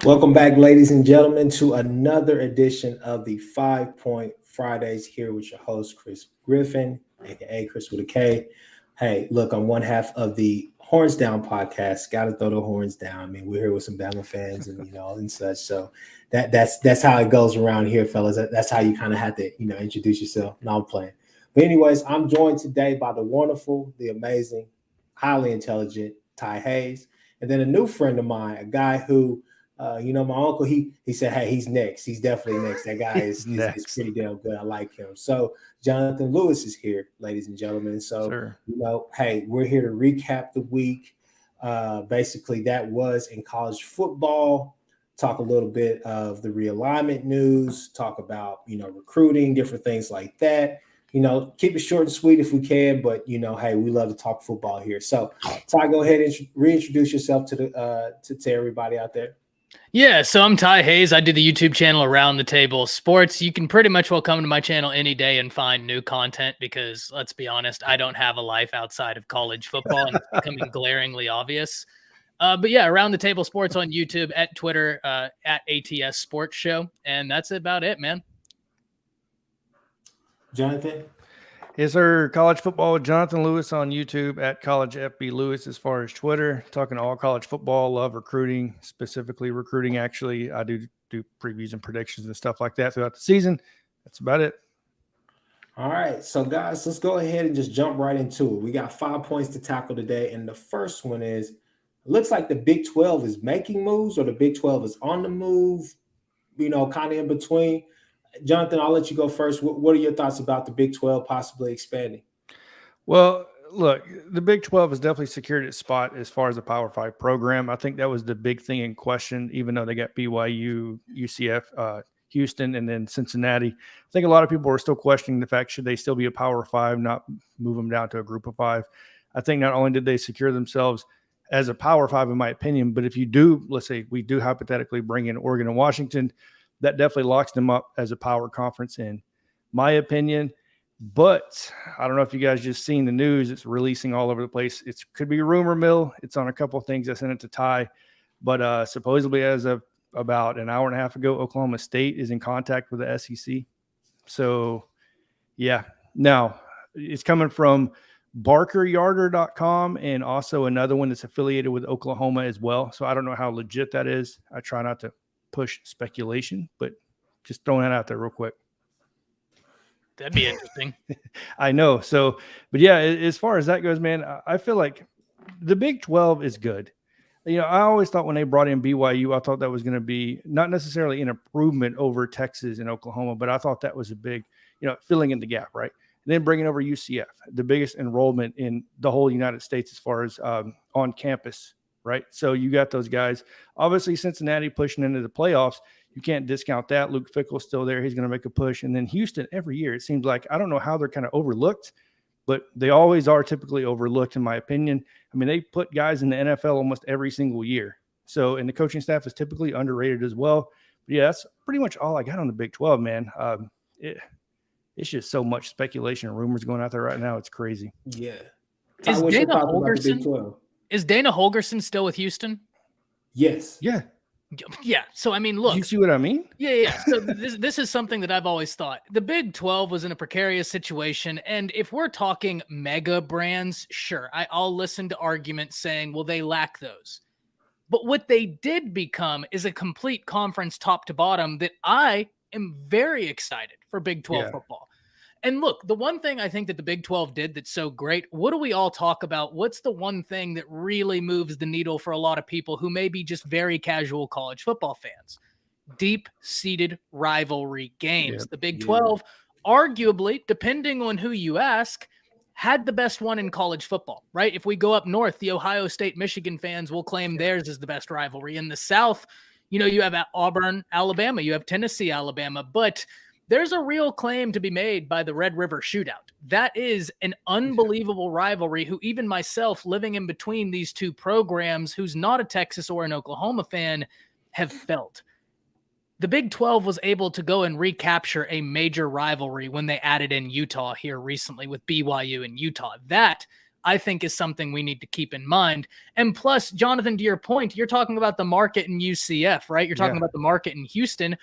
Welcome back, ladies and gentlemen, to another edition of the 5 Point Fridays here with your host, Chris Griffin, aka Chris with a K. Hey, look, I'm one half of the Horns Down podcast. Got to throw the horns down. I mean, we're here with some Bama fans and and such. So that's how it goes around here, fellas. That's how you kind of have to introduce yourself. No, I'm playing. But anyways, I'm joined today by the wonderful, the amazing, highly intelligent Ty Hayes, and then a new friend of mine, a guy who. My uncle, he said, hey, he's next. He's definitely next. That guy is pretty damn good. I like him. So Jonathan Lewis is here, ladies and gentlemen. So, sure. Hey, we're here to recap the week. Basically, that was in college football. Talk a little bit of the realignment news. Talk about, recruiting, different things like that. Keep it short and sweet if we can, but hey, we love to talk football here. So, Ty, go ahead and reintroduce yourself to the to everybody out there. Yeah, so I'm Ty Hayes. I do the YouTube channel Around the Table Sports. You can pretty much come to my channel any day and find new content because, let's be honest, I don't have a life outside of college football, and it's becoming glaringly obvious. But yeah, Around the Table Sports on YouTube, at Twitter, at ATS Sports Show, and that's about it, man. Jonathan? Yes, sir. College football with Jonathan Lewis on YouTube, at College FB Lewis as far as Twitter. Talking all college football, love recruiting, specifically recruiting. Actually, I do previews and predictions and stuff like that throughout the season. That's about it. All right. So, guys, let's go ahead and just jump right into it. We got 5 points to tackle today. And the first one is, it looks like the Big 12 is making moves or the Big 12 is on the move, kind of in between. Jonathan, I'll let you go first. What are your thoughts about the Big 12 possibly expanding? Well, look, the Big 12 has definitely secured its spot as far as a Power 5 program. I think that was the big thing in question, even though they got BYU, UCF, Houston, and then Cincinnati. I think a lot of people were still questioning the fact, should they still be a Power 5, not move them down to a Group of 5? I think not only did they secure themselves as a Power 5, in my opinion, but if you do, let's say we do hypothetically bring in Oregon and Washington, that definitely locks them up as a power conference, in my opinion. But I don't know if you guys just seen the news. It's releasing all over the place. It could be a rumor mill. It's on a couple of things. I sent it to Ty. But supposedly as of about an hour and a half ago, Oklahoma State is in contact with the SEC. So, yeah. Now, it's coming from barkeryarder.com and also another one that's affiliated with Oklahoma as well. So I don't know how legit that is. I try not to push speculation, but just throwing that out there real quick. That'd be interesting. I know. So, but yeah, as far as that goes, man, I feel like the Big 12 is good. I always thought when they brought in BYU, I thought that was going to be not necessarily an improvement over Texas and Oklahoma, but I thought that was a big, filling in the gap, right? And then bringing over UCF, the biggest enrollment in the whole United States as far as on campus, right? So you got those guys. Obviously, Cincinnati pushing into the playoffs. You can't discount that. Luke Fickell's still there. He's going to make a push. And then Houston, every year, it seems like, I don't know how they're kind of overlooked, but they always are typically overlooked, in my opinion. I mean, they put guys in the NFL almost every single year. So, and the coaching staff is typically underrated as well. But yeah, that's pretty much all I got on the Big 12, man. It's just so much speculation and rumors going out there right now. It's crazy. Yeah. Is Dana Holgorsen still with Houston? Yes. Yeah. Yeah. So, I mean, look. You see what I mean? Yeah. So this is something that I've always thought. The Big 12 was in a precarious situation. And if we're talking mega brands, sure, I'll listen to arguments saying, well, they lack those. But what they did become is a complete conference top to bottom that I am very excited for Big 12 football. And look, the one thing I think that the Big 12 did that's so great, what do we all talk about? What's the one thing that really moves the needle for a lot of people who may be just very casual college football fans? Deep-seated rivalry games. The Big 12, arguably, depending on who you ask, had the best one in college football, right? If we go up north, the Ohio State-Michigan fans will claim theirs is the best rivalry. In the South, you have Auburn, Alabama. You have Tennessee, Alabama. But there's a real claim to be made by the Red River Shootout. That is an unbelievable rivalry who even myself, living in between these two programs, who's not a Texas or an Oklahoma fan, have felt. The Big 12 was able to go and recapture a major rivalry when they added in Utah here recently with BYU and Utah. That, I think is something we need to keep in mind. And plus, Jonathan, to your point, you're talking about the market in UCF, right? You're talking about the market in Houston.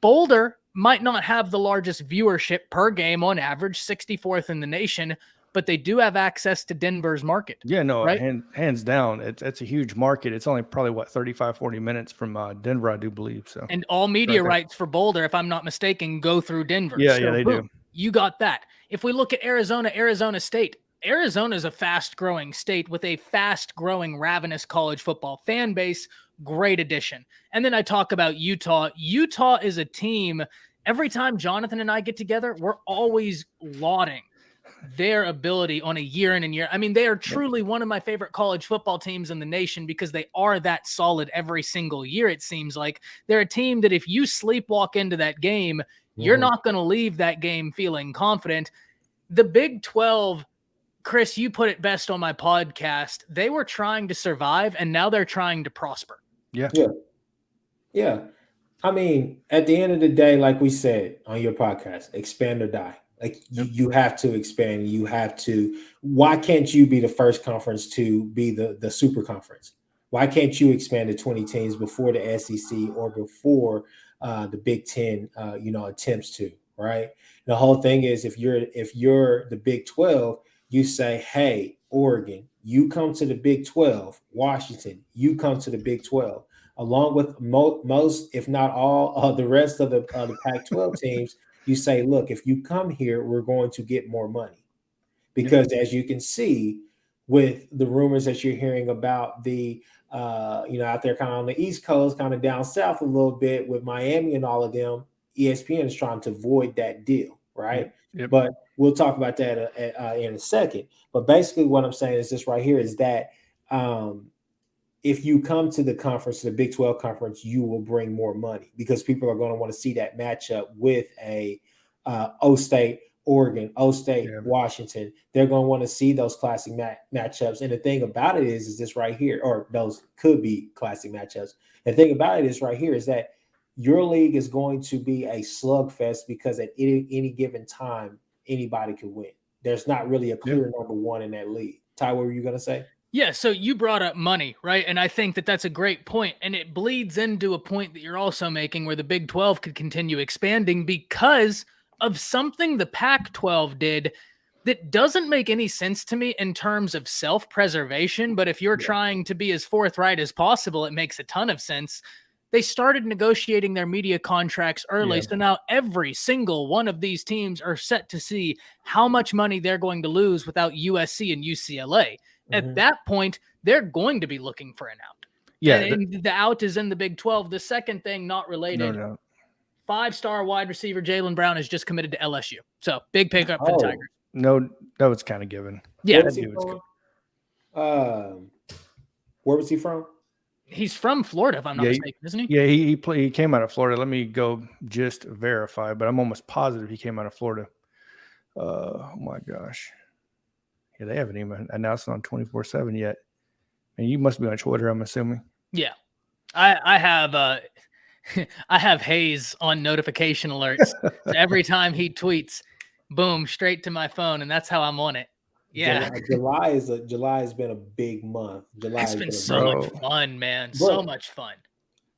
Boulder might not have the largest viewership per game on average, 64th in the nation, but they do have access to Denver's market. Yeah, no, right? hands down. It's a huge market. It's only probably 35, 40 minutes from Denver, I do believe. So, and all media rights for Boulder, if I'm not mistaken, go through Denver. Yeah, so, they do. You got that. If we look at Arizona State, Arizona is a fast-growing state with a fast-growing, ravenous college football fan base. Great addition. And then I talk about Utah. Utah is a team. Every time Jonathan and I get together, we're always lauding their ability on a year in and year. I mean, they are truly one of my favorite college football teams in the nation because they are that solid every single year. It seems like they're a team that if you sleepwalk into that game, you're not going to leave that game feeling confident. The Big 12, Chris, you put it best on my podcast. They were trying to survive and now they're trying to prosper. Yeah. I mean, at the end of the day, like we said on your podcast, expand or die. Like you have to expand. You have to. Why can't you be the first conference to be the super conference? Why can't you expand to 20 teams before the SEC or before the Big Ten? Attempts to, right? The whole thing is if you're the Big 12, you say, hey, Oregon, you come to the Big 12. Washington, you come to the Big 12. Along with most, if not all, the rest of the Pac-12 teams. You say, look, if you come here, we're going to get more money. Because as you can see, with the rumors that you're hearing about the, out there kind of on the East Coast, kind of down south a little bit with Miami and all of them, ESPN is trying to avoid that deal, right? But we'll talk about that in a second. But basically what I'm saying is this right here is that if you come to the conference, the Big 12 conference, you will bring more money because people are going to want to see that matchup with a O State, Oregon, O State, Washington. They're going to want to see those classic matchups. And the thing about it is this right here, or those could be classic matchups. The thing about it is right here is that your league is going to be a slugfest because at any given time, anybody can win. There's not really a clear number one in that league. Ty, what were you going to say? Yeah, so you brought up money, right? And I think that that's a great point. And it bleeds into a point that you're also making where the Big 12 could continue expanding because of something the Pac-12 did that doesn't make any sense to me in terms of self-preservation. But if you're trying to be as forthright as possible, it makes a ton of sense. They started negotiating their media contracts early. So now every single one of these teams are set to see how much money they're going to lose without USC and UCLA. At that point, they're going to be looking for an out. And the out is in the Big 12. The second thing, not related, 5-star wide receiver Jaylen Brown has just committed to LSU. So big pickup for the Tigers. No, that was kind of given. Yeah. Where was he from? He's from Florida, if I'm not mistaken, isn't he? Yeah, he came out of Florida. Let me go just verify, but I'm almost positive he came out of Florida. Oh my gosh. Yeah, they haven't even announced it on 24/7 yet. And you must be on Twitter, I'm assuming. Yeah, I have I have Hayes on notification alerts. So every time he tweets, boom, straight to my phone, and that's how I'm on it. Yeah, July has been a big month. It's been so much fun, man. So much fun.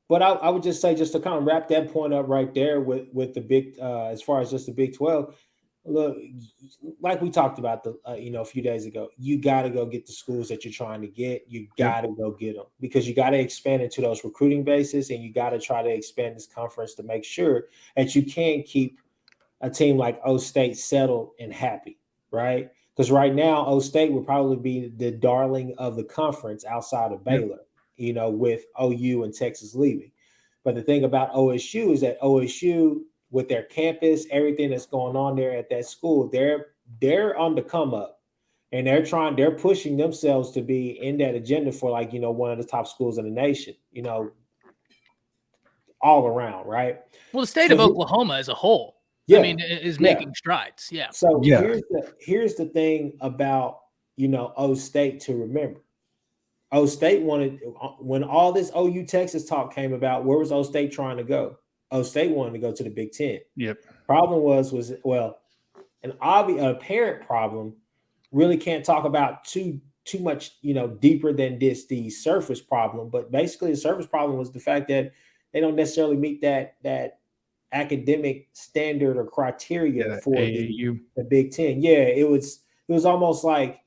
But I would just say, just to kind of wrap that point up right there with the big, as far as just the Big 12. Look, like we talked about a few days ago, you got to go get the schools that you're trying to get. You got to go get them because you got to expand into those recruiting bases, and you got to try to expand this conference to make sure that you can keep a team like O State settled and happy, right? Because right now, O State will probably be the darling of the conference outside of Baylor, with OU and Texas leaving. But the thing about OSU is that OSU, with their campus, everything that's going on there at that school, they're on the come up, and they're pushing themselves to be in that agenda for one of the top schools in the nation, all around, right? Well, the state of Oklahoma as a whole, is making strides. Yeah. So here's the thing about O State to remember. O State wanted, when all this OU Texas talk came about, where was O State trying to go? O State wanted to go to the Big Ten. Yep. Problem was an apparent problem really can't talk about too much, deeper than the surface problem. But basically, the surface problem was the fact that they don't necessarily meet that academic standard or criteria Yeah, for AAU. the Big Ten. Yeah, it was almost like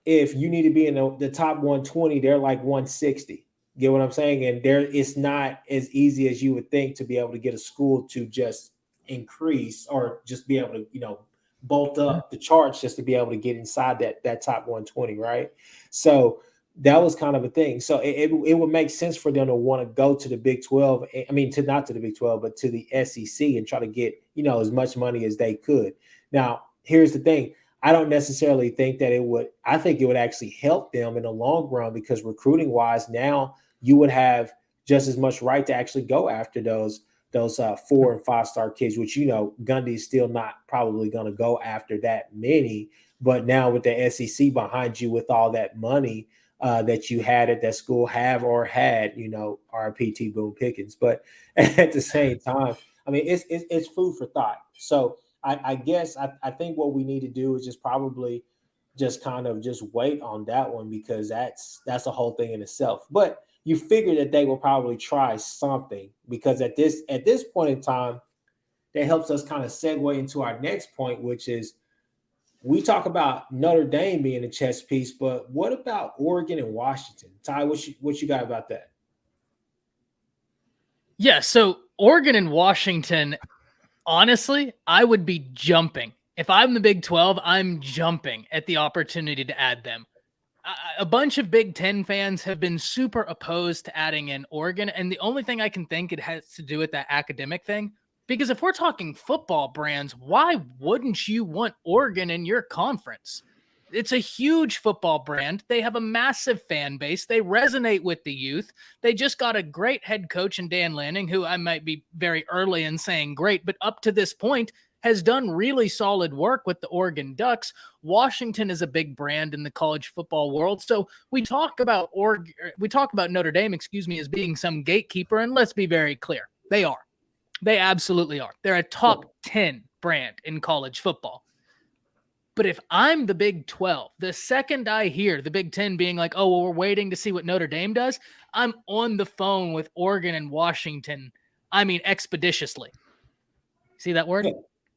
if you need to be in the top 120, they're like 160. Get what I'm saying? And it's not as easy as you would think to be able to get a school to just increase or just be able to, bolt up the charts just to be able to get inside that top 120, right? So that was kind of a thing. So it would make sense for them to want to go to the Big 12. I mean, not to the Big 12, but to the SEC and try to get, as much money as they could. Now, here's the thing. I don't necessarily think that it would. I think it would actually help them in the long run because recruiting wise, now you would have just as much right to actually go after those 4 and 5 star kids, which, Gundy's still not probably going to go after that many. But now with the SEC behind you with all that money that you had at that school, had, RPT Boone Pickens. But at the same time, I mean, it's food for thought. So I guess I think what we need to do is just probably just kind of just wait on that one because that's a whole thing in itself. But you figure that they will probably try something because at this point in time, that helps us kind of segue into our next point, which is we talk about Notre Dame being a chess piece, but what about Oregon and Washington? Ty, what you got about that? Yeah, so Oregon and Washington, honestly, I would be jumping. If I'm the Big 12, I'm jumping at the opportunity to add them. A bunch of Big Ten fans have been super opposed to adding in Oregon, and the only thing I can think it has to do with that academic thing, because if we're talking football brands, why wouldn't you want Oregon in your conference? It's a huge football brand. They have a massive fan base. They resonate with the youth. They just got a great head coach in Dan Lanning, who I might be very early in saying great, but up to this point has done really solid work with the Oregon Ducks. Washington is a big brand in the college football world. So we talk about Notre Dame, as being some gatekeeper, and let's be very clear. They are. They absolutely are. They're a top 10 brand in college football. But if I'm the Big 12, the second I hear the Big 10 being like, oh, well, we're waiting to see what Notre Dame does, I'm on the phone with Oregon and Washington. I mean, expeditiously. See that word?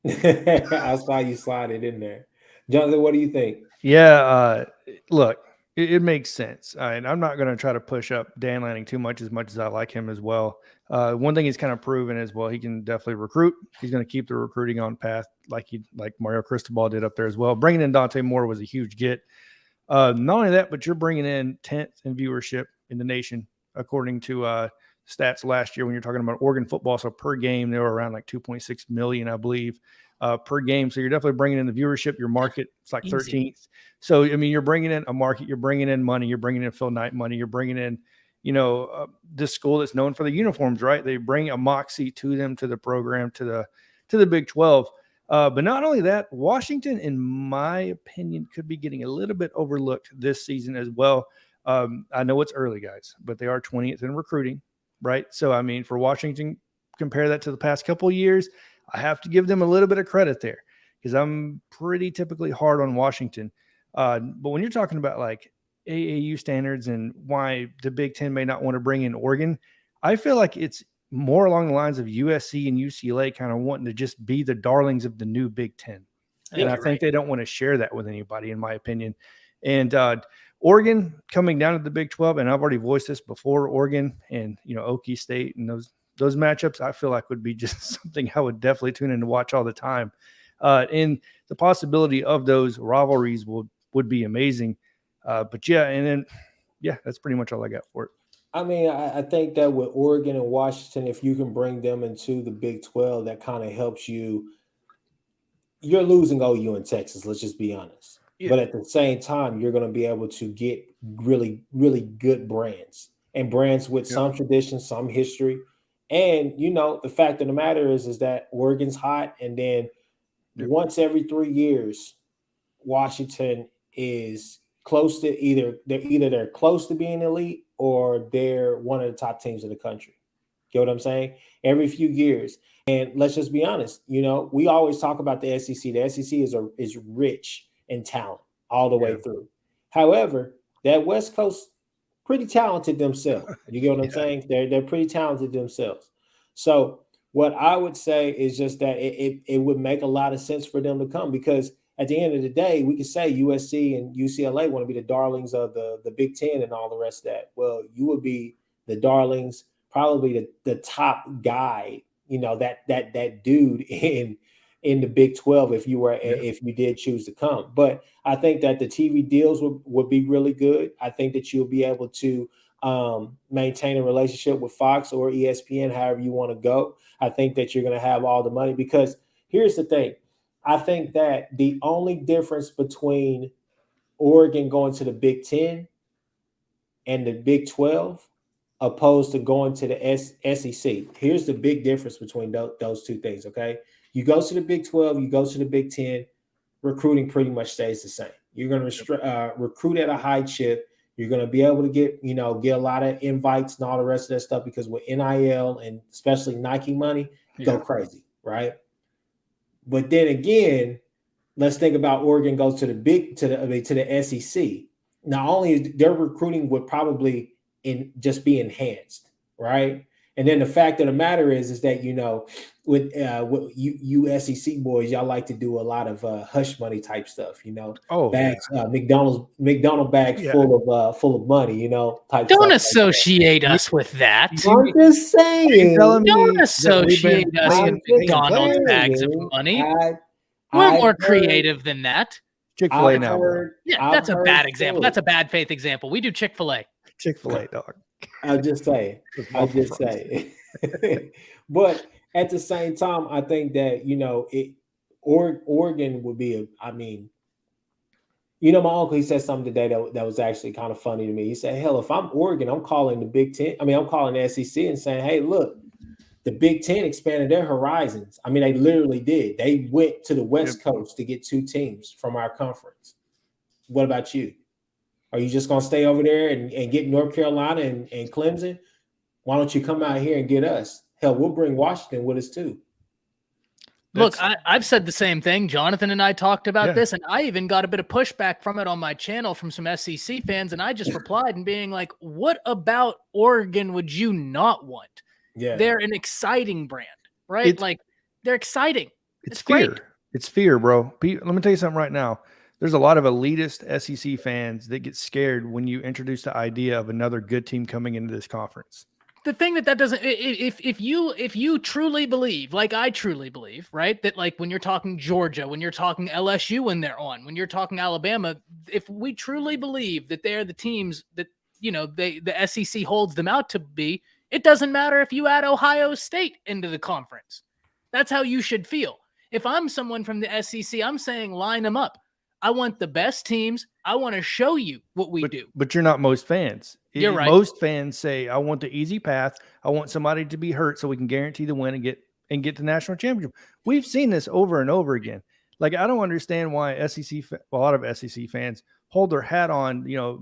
I saw you slide it in there. Jonathan, what do you think? Yeah, look, it makes sense. And I'm not going to try to push up Dan Lanning too much as I like him as well. One thing he's kind of proven is, well, he can definitely recruit. He's going to keep the recruiting on path like Mario Cristobal did up there as well. Bringing in Dante Moore was a huge get. Not only that, but you're bringing in 10th in viewership in the nation, according to stats last year when you're talking about Oregon football. So per game, they were around like 2.6 million, I believe, per game. So you're definitely bringing in the viewership. Your market, it's like 13th. So, I mean, you're bringing in a market, you're bringing in money, you're bringing in Phil Knight money, you're bringing in, this school that's known for the uniforms, right? They bring a moxie to them, to the program, to the Big 12. But not only that, Washington, in my opinion, could be getting a little bit overlooked this season as well. I know it's early, guys, but they are 20th in recruiting, right? So, I mean, for Washington, compare that to the past couple of years, I have to give them a little bit of credit there because I'm pretty typically hard on Washington. But when you're talking about like AAU standards and why the Big Ten may not want to bring in Oregon, I feel like it's more along the lines of USC and UCLA kind of wanting to just be the darlings of the new Big Ten. And I think they don't want to share that with anybody, in my opinion. And Oregon coming down to the Big 12, and I've already voiced this before, Oregon and, Okie State and those matchups, I feel like would be just something I would definitely tune in to watch all the time. And the possibility of those rivalries would be amazing. But yeah, and then, yeah, that's pretty much all I got for it. I mean, I think that with Oregon and Washington, if you can bring them into the Big 12, that kind of helps you. You're losing OU in Texas, let's just be honest. Yeah. But at the same time, you're going to be able to get really, really good brands and brands with some tradition, some history. And, the fact of the matter is that Oregon's hot. And then once every 3 years, Washington is close to they're close to being elite or they're one of the top teams in the country. Get what I'm saying? Every few years. And let's just be honest, we always talk about the SEC. The SEC is rich in talent. all the way Yeah. through. However, that West Coast pretty talented themselves. You get what I'm Yeah. saying? They're pretty talented themselves. So what I would say is just that it would make a lot of sense for them to come, because at the end of the day, we could say USC and UCLA want to be the darlings of the Big Ten and all the rest of that. Well, you would be the darlings, probably the top guy, that dude in the Big 12 if you did choose to come. But I think that the TV deals would be really good. I think that you'll be able to maintain a relationship with Fox or ESPN, however you want to go. I think that you're going to have all the money, because here's the thing. I think that the only difference between Oregon going to the Big 10 and the Big 12 opposed to going to the SEC, here's the big difference between those two things, okay? You go to the Big 12, you go to the Big 10, recruiting pretty much stays the same. You're going to recruit at a high chip. You're going to be able to get a lot of invites and all the rest of that stuff, because with NIL and especially Nike money, go crazy, right? But then again, let's think about Oregon goes to the SEC. Not only is their recruiting would probably just be enhanced, right? And then the fact of the matter is that with you SEC boys, y'all like to do a lot of hush money type stuff, bags, McDonald bags full of money, type Don't stuff. associate us with that. I'm just saying. Don't associate us with McDonald's bags of money. We're more creative than that. Chick-fil-A now. Yeah, that's a bad example. That's a bad faith example. We do Chick-fil-A. Chick-fil-A, dog. I'm just saying. But at the same time, I think that Oregon would be my uncle, he said something today that was actually kind of funny to me. He said, hell, if I'm Oregon, I'm calling the Big Ten. I'm calling the SEC and saying, hey, look, the Big Ten expanded their horizons. They literally did. They went to the West Coast to get 2 teams from our conference. What about you? Are you just going to stay over there and get North Carolina and Clemson? Why don't you come out here and get us? Hell, we'll bring Washington with us too. Look, I've said the same thing. Jonathan and I talked about this, and I even got a bit of pushback from it on my channel from some SEC fans, and I just replied and being like, what about Oregon would you not want? Yeah. They're an exciting brand, right? They're exciting. It's fear. Great. It's fear, bro. Let me tell you something right now. There's a lot of elitist SEC fans that get scared when you introduce the idea of another good team coming into this conference. The thing that doesn't, if you truly believe, like I truly believe, right, that like when you're talking Georgia, when you're talking LSU when they're on, when you're talking Alabama, if we truly believe that they're the teams that the SEC holds them out to be, it doesn't matter if you add Ohio State into the conference. That's how you should feel. If I'm someone from the SEC, I'm saying line them up. I want the best teams. I want to show you what we do. But you're not most fans. You're right. Most fans say, I want the easy path. I want somebody to be hurt so we can guarantee the win and get the national championship. We've seen this over and over again. Like, I don't understand why a lot of SEC fans hold their hat on,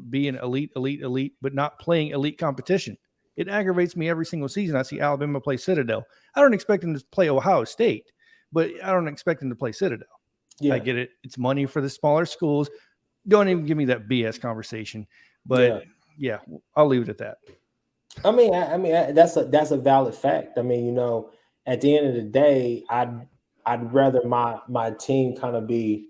being elite, but not playing elite competition. It aggravates me every single season. I see Alabama play Citadel. I don't expect them to play Ohio State, but I don't expect them to play Citadel. Yeah. I get it. It's money for the smaller schools. Don't even give me that BS conversation. But yeah, I'll leave it at that. I mean, that's a valid fact. At the end of the day, I'd rather my team kind of be,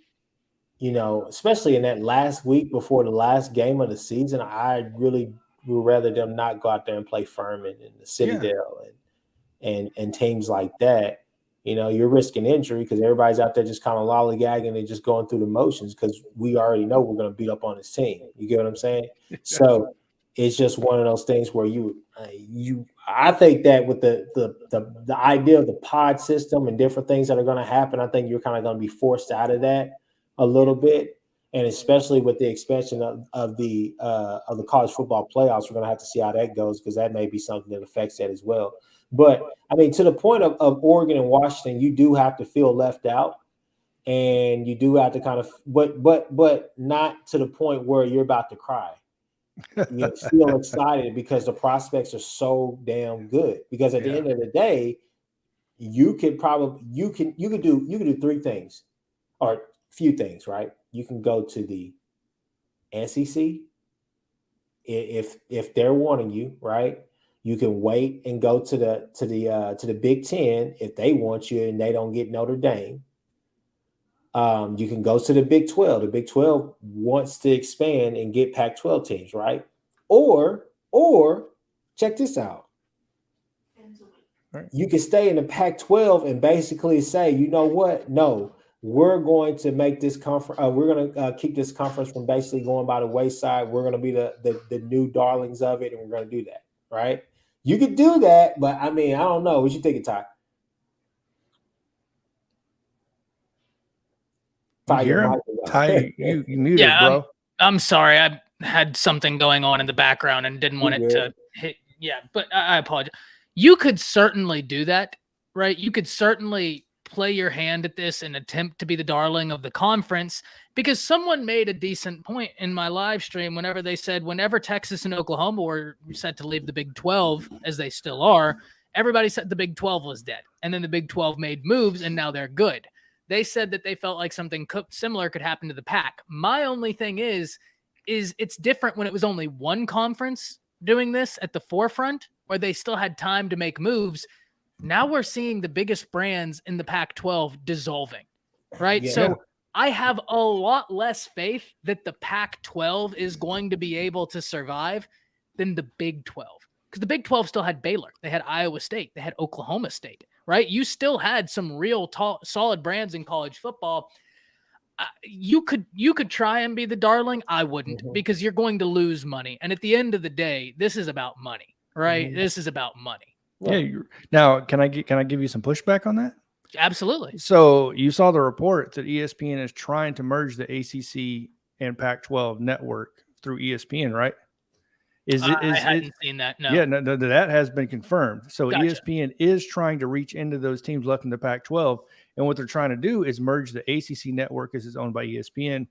especially in that last week before the last game of the season, I really would rather them not go out there and play Furman and the Citadel and teams like that. You're risking injury because everybody's out there just kind of lollygagging and just going through the motions because we already know we're going to beat up on this team. You get what I'm saying? So it's just one of those things where I think that with the idea of the pod system and different things that are going to happen, I think you're kind of going to be forced out of that a little bit. And especially with the expansion of the college football playoffs, we're going to have to see how that goes because that may be something that affects that as well. But to the point of Oregon and Washington, you do have to feel left out, and you do have to kind of, but not to the point where you're about to cry. You feel excited because the prospects are so damn good. Because at the end of the day, you could do 3 things or a few things, right? You can go to the SEC, if they're wanting you, right, you can wait and go to the Big Ten if they want you and they don't get Notre Dame. You can go to the Big 12. The Big 12 wants to expand and get Pac-12 teams, right? Or check this out. Right. You can stay in the Pac-12 and basically say, you know what? No, we're going to make this conference. We're going to keep this conference from basically going by the wayside. We're going to be the new darlings of it, and we're going to do that, right? You could do that, but I mean, I don't know. What you think, Ty? Ty, you muted, bro. I'm sorry. I had something going on in the background and didn't want it to hit. Yeah, but I apologize. You could certainly do that, right? You could certainly play your hand at this and attempt to be the darling of the conference, because someone made a decent point in my live stream whenever they said whenever Texas and Oklahoma were set to leave the Big 12, as they still are, everybody said the Big 12 was dead. And then the Big 12 made moves and now they're good. They said that they felt like something similar could happen to the Pac. My only thing is it's different when it was only one conference doing this at the forefront, where they still had time to make moves. Now we're seeing the biggest brands in the Pac-12 dissolving, right? Yeah. So I have a lot less faith that the Pac-12 is going to be able to survive than the Big 12. Because the Big 12 still had Baylor. They had Iowa State. They had Oklahoma State, right? You still had some real solid brands in college football. You could try and be the darling. I wouldn't, because you're going to lose money. And at the end of the day, this is about money, right? This is about money. Yeah. Now, can I give you some pushback on that? Absolutely. So you saw the report that ESPN is trying to merge the ACC and Pac-12 network through ESPN, right? I hadn't seen that. No. Yeah, no, that has been confirmed. So Gotcha. ESPN is trying to reach into those teams left in the Pac-12, and what they're trying to do is merge the ACC network, as is owned by ESPN,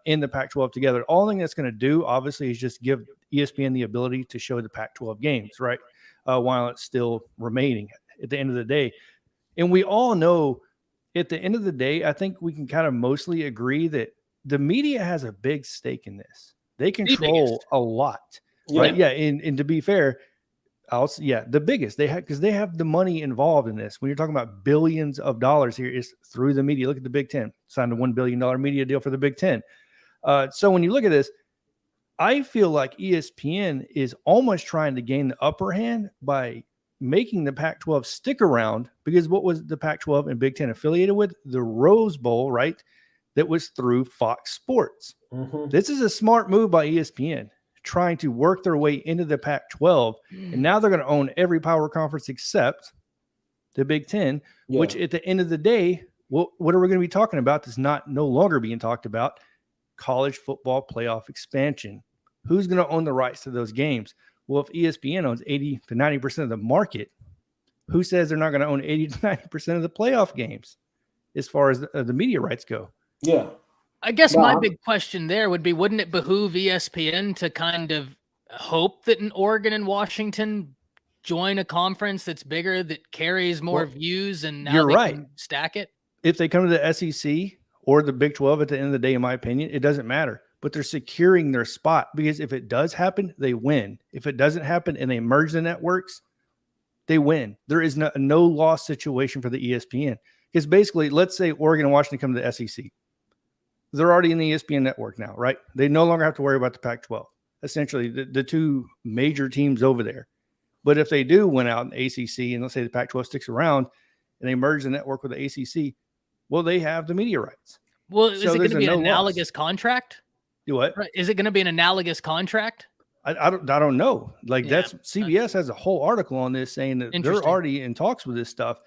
in the Pac-12 together. All thing that's going to do, obviously, is just give ESPN the ability to show the Pac-12 games, right, while it's still remaining at the end of the day. And we all know, at the end of the day, I think we can kind of mostly agree that the media has a big stake in this. They control a lot. Right. Yeah. And to be fair, the biggest because they have the money involved in this. When you're talking about billions of dollars here, is through the media. Look at the Big Ten, signed a $1 billion media deal for the Big Ten. So when you look at this, I feel like ESPN is almost trying to gain the upper hand by making the Pac-12 stick around, because what was the Pac-12 and Big Ten affiliated with? The Rose Bowl, right? That was through Fox Sports. This is a smart move by ESPN, trying to work their way into the Pac-12, and now they're going to own every power conference except the Big Ten, which at the end of the day, what are we going to be talking about that's no longer being talked about? College football playoff expansion. Who's going to own the rights to those games? Well, if ESPN owns 80 to 90% of the market, who says they're not going to own 80 to 90% of the playoff games as far as the media rights go? Yeah. I guess my big question there would be, wouldn't it behoove ESPN to kind of hope that an Oregon and Washington join a conference that's bigger, that carries more views, and now they can stack it? If they come to the SEC or the Big 12 at the end of the day, in my opinion, it doesn't matter. But they're securing their spot, because if it does happen, they win. If it doesn't happen and they merge the networks, they win. There is no loss situation for the ESPN. Because basically, let's say Oregon and Washington come to the SEC. They're already in the ESPN network now, right? They no longer have to worry about the Pac-12. Essentially, the two major teams over there. But if they do win out in the ACC, and let's say the Pac-12 sticks around, and they merge the network with the ACC, well, they have the media rights. Well, is it going to be an analogous contract? Do what? Right. Is it going to be an analogous contract? I don't know. Like that's CBS has a whole article on this saying that they're already in talks with this stuff.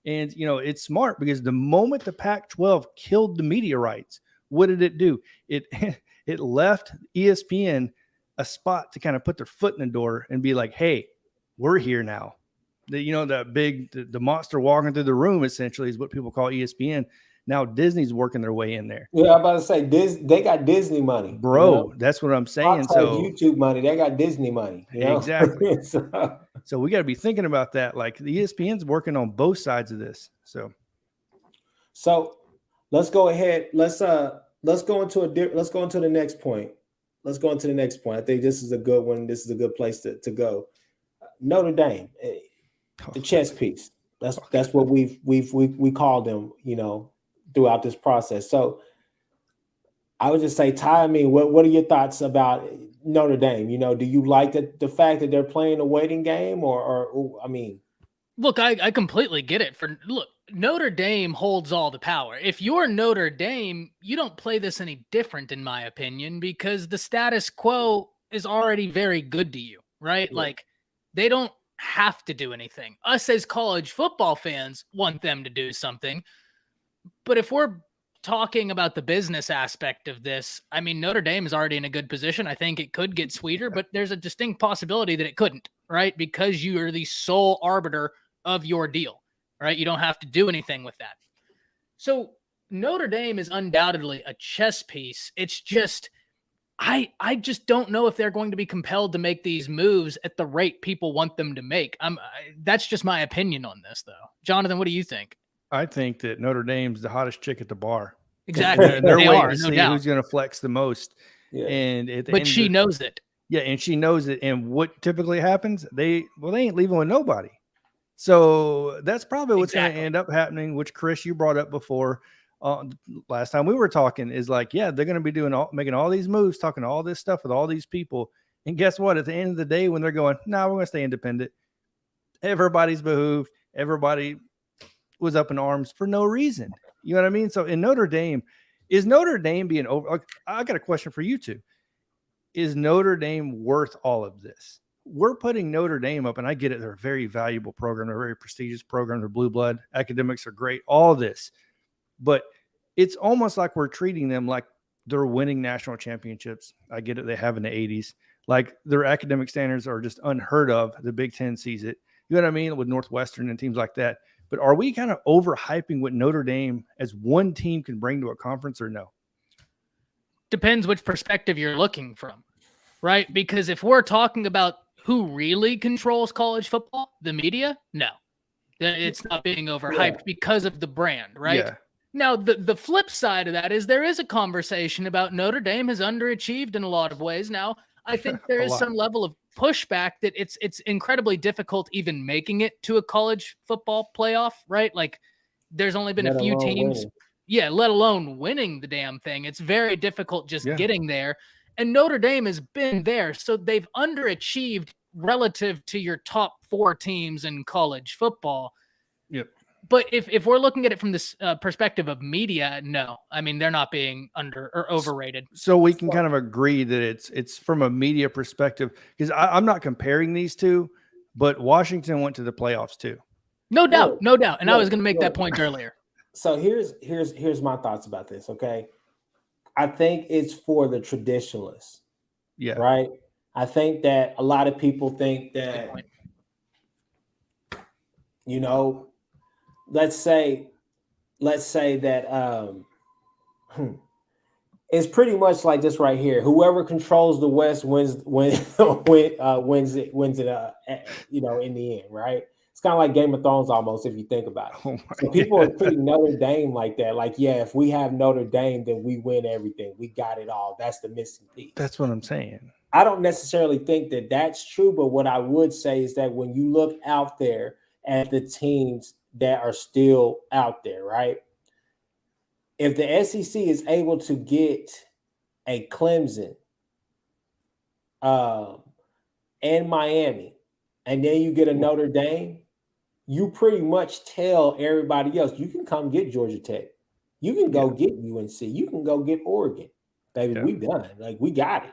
And, it's smart, because the moment the Pac-12 killed the media rights, what did it do? It left ESPN a spot to kind of put their foot in the door and be like, hey, we're here now. The monster walking through the room, essentially, is what people call ESPN. Now Disney's working their way in there. Yeah, I'm about to say they got Disney money, bro. That's what I'm saying. So YouTube money, they got Disney money. Exactly. So we got to be thinking about that. Like the ESPN's working on both sides of this. So let's go ahead. Let's go into the next point. let's go on to the next point. I think this is a good one. This is a good place to go. Notre Dame, the chess piece. That's what we call them, throughout this process. So I would just say, Ty, I mean, what are your thoughts about Notre Dame? Do you like the fact that they're playing a waiting game, or I mean? Look, I completely get it. Look, Notre Dame holds all the power. If you're Notre Dame, you don't play this any different, in my opinion, because the status quo is already very good to you, right? Yeah. Like, they don't have to do anything. Us as college football fans want them to do something. But if we're talking about the business aspect of this, I mean, Notre Dame is already in a good position. I think it could get sweeter, but there's a distinct possibility that it couldn't, right? Because you are the sole arbiter of your deal, right? You don't have to do anything with that. So Notre Dame is undoubtedly a chess piece. It's just, I just don't know if they're going to be compelled to make these moves at the rate people want them to make. That's just my opinion on this, though. Jonathan, what do you think? I think that Notre Dame's the hottest chick at the bar. Exactly. They're They waiting are, to no see doubt. who's going to flex the most. Yeah. And but she knows it. Yeah, and she knows it. And what typically happens? They ain't leaving with nobody. So that's probably what's going to end up happening, which Chris, you brought up before. Last time we were talking is like, yeah, they're going to be making all these moves, talking all this stuff with all these people. And guess what? At the end of the day, when they're going, no, we're going to stay independent. Everybody's behooved. Everybody was up in arms for no reason. You know what I mean? So in Notre Dame, is Notre Dame being over? I got a question for you two. Is Notre Dame worth all of this? We're putting Notre Dame up, and I get it. They're a very valuable program. They're a very prestigious program. They're blue blood. Academics are great. All this. But it's almost like we're treating them like they're winning national championships. I get it. They have in the 80s. Like their academic standards are just unheard of. The Big Ten sees it. You know what I mean? With Northwestern and teams like that. But are we kind of overhyping what Notre Dame as one team can bring to a conference or no? Depends which perspective you're looking from, right? Because if we're talking about who really controls college football, the media, no. It's not being overhyped because of the brand, right? Yeah. Now, the flip side of that is there is a conversation about Notre Dame has underachieved in a lot of ways. Now, I think there is some level of pushback that it's incredibly difficult even making it to a college football playoff, right? Like there's only been a few teams, let alone winning the damn thing. It's very difficult just getting there. And Notre Dame has been there. So they've underachieved relative to your top 4 teams in college football. Yep. But if we're looking at it from this perspective of media, no. I mean, they're not being under or overrated. So we can kind of agree that it's from a media perspective, because I'm not comparing these two, but Washington went to the playoffs too. No doubt. And I was going to make that point earlier. So here's my thoughts about this. Okay, I think it's for the traditionalists. Yeah. Right. I think that a lot of people think that, let's say that it's pretty much like this right here. Whoever controls the West wins it. In the end, right? It's kind of like Game of Thrones almost, if you think about it. So people are treating Notre Dame like that. Like, yeah, if we have Notre Dame, then we win everything. We got it all. That's the missing piece. That's what I'm saying. I don't necessarily think that that's true, but what I would say is that when you look out there at the teams that are still out there, right? If the SEC is able to get a Clemson and Miami, and then you get a Notre Dame, you pretty much tell everybody else, you can come get Georgia Tech. You can go get UNC. You can go get Oregon. Baby, we done. Like, we got it.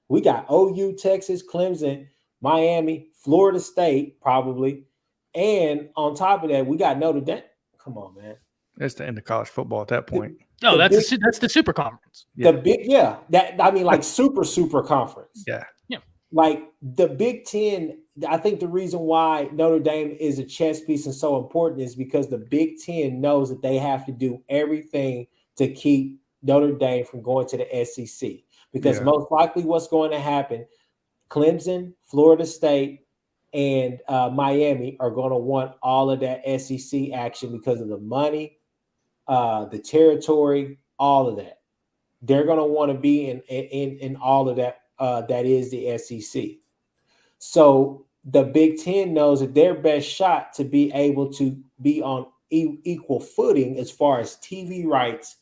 We got OU, Texas, Clemson, Miami, Florida State, probably. And on top of that, we got Notre Dame. Come on, man. That's the end of college football at that point. That's the super conference. Like super conference. Yeah. Like the Big Ten, I think the reason why Notre Dame is a chess piece and so important is because the Big Ten knows that they have to do everything to keep Notre Dame from going to the SEC. Because most likely what's going to happen, Clemson, Florida State, and Miami are going to want all of that SEC action because of the money, the territory, all of that. they're going to want to be in all of that. That is the SEC. So the Big Ten knows that their best shot to be able to be on equal footing as far as TV rights,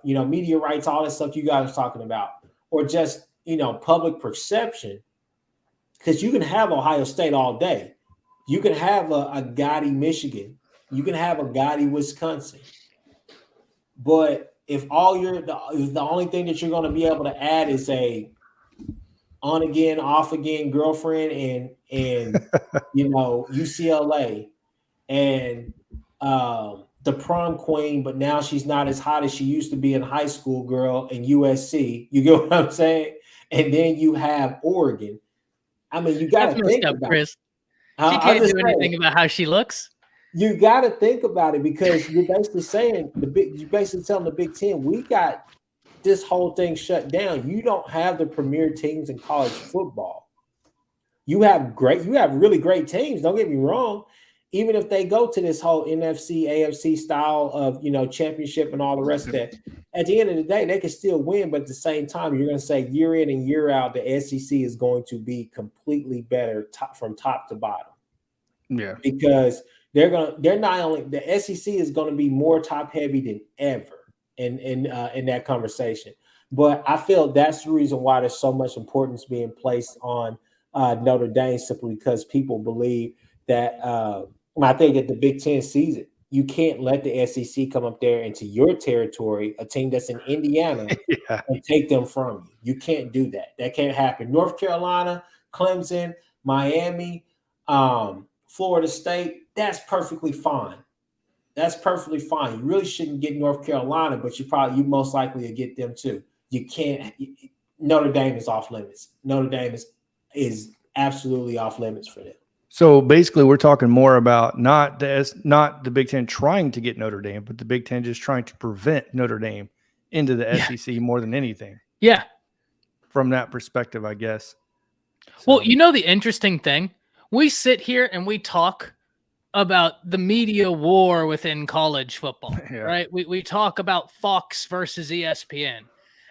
media rights, all that stuff you guys are talking about, or just, public perception. Because you can have Ohio State all day. You can have a gaudy Michigan. You can have a gaudy Wisconsin. But if the only thing that you're going to be able to add is a on again, off again girlfriend and UCLA and the prom queen, but now she's not as hot as she used to be in high school, girl, in USC. You get what I'm saying? And then you have Oregon. I mean, you got to think about Kchris. She can't do anything about how she looks. You got to think about it, because you're basically saying you're basically telling the Big Ten, we got this whole thing shut down. You don't have the premier teams in college football. You have really great teams. Don't get me wrong. Even if they go to this whole NFC, AFC style of, championship and all the rest of that, at the end of the day, they can still win. But at the same time, you're going to say year in and year out, the SEC is going to be completely better from top to bottom. Yeah, because they're not only, the SEC is going to be more top heavy than ever in that conversation. But I feel that's the reason why there's so much importance being placed on Notre Dame, simply because people believe that I think that the Big Ten sees it. You can't let the SEC come up there into your territory, a team that's in Indiana, and take them from you. You can't do that. That can't happen. North Carolina, Clemson, Miami, Florida State, that's perfectly fine. That's perfectly fine. You really shouldn't get North Carolina, but you most likely will get them too. You can't. Notre Dame is off limits. Notre Dame is absolutely off limits for them. So basically, we're talking more about not the Big Ten trying to get Notre Dame, but the Big Ten just trying to prevent Notre Dame into the SEC more than anything. Yeah. From that perspective, I guess. So. Well, the interesting thing, we sit here and we talk about the media war within college football, right? We talk about Fox versus ESPN.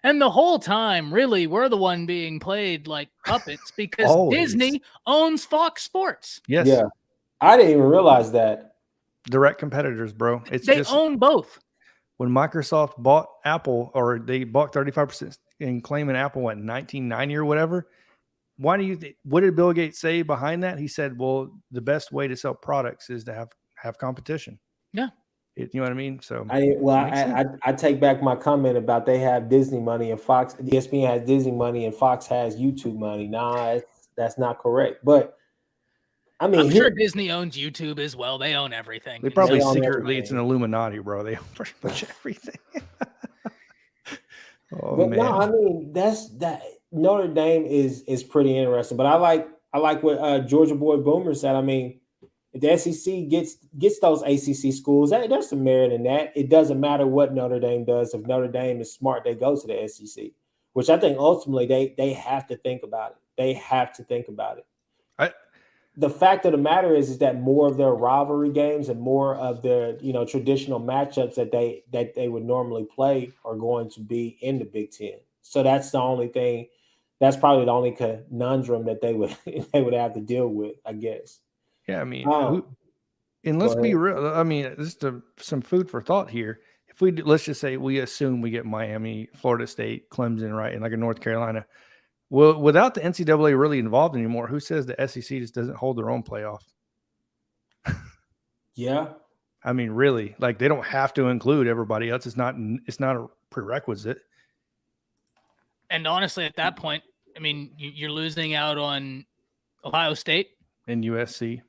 And the whole time, really, we're the one being played like puppets because Disney owns Fox Sports. Yes. Yeah. I didn't even realize that. Direct competitors, bro. They own both. When Microsoft bought Apple, or they bought 35% and claiming Apple went 1990 or whatever, what did Bill Gates say behind that? He said, well, the best way to sell products is to have competition. Yeah. You know what I mean? So I take back my comment about they have Disney money and Fox. ESPN has Disney money and Fox has YouTube money. Nah, that's not correct. But I mean, I'm sure Disney owns YouTube as well. They own everything. They probably secretly, it's an Illuminati, bro. They own pretty much everything. Man. No, I mean that Notre Dame is pretty interesting. But I like what Georgia Boy Boomer said. I mean, if the SEC gets those ACC schools, there's some merit in that. It doesn't matter what Notre Dame does. If Notre Dame is smart, they go to the SEC, which I think ultimately they have to think about it. They have to think about it. The fact of the matter is that more of their rivalry games and more of their traditional matchups that they would normally play are going to be in the Big Ten. So that's the only thing. That's probably the only conundrum that they would have to deal with, I guess. Yeah, I mean, and let's be real. I mean, just some food for thought here. If let's just say we assume we get Miami, Florida State, Clemson, right, and like a North Carolina. Well, without the NCAA really involved anymore, who says the SEC just doesn't hold their own playoff? Yeah, I mean, really, like they don't have to include everybody else. It's not a prerequisite. And honestly, at that point, I mean, you're losing out on Ohio State and USC.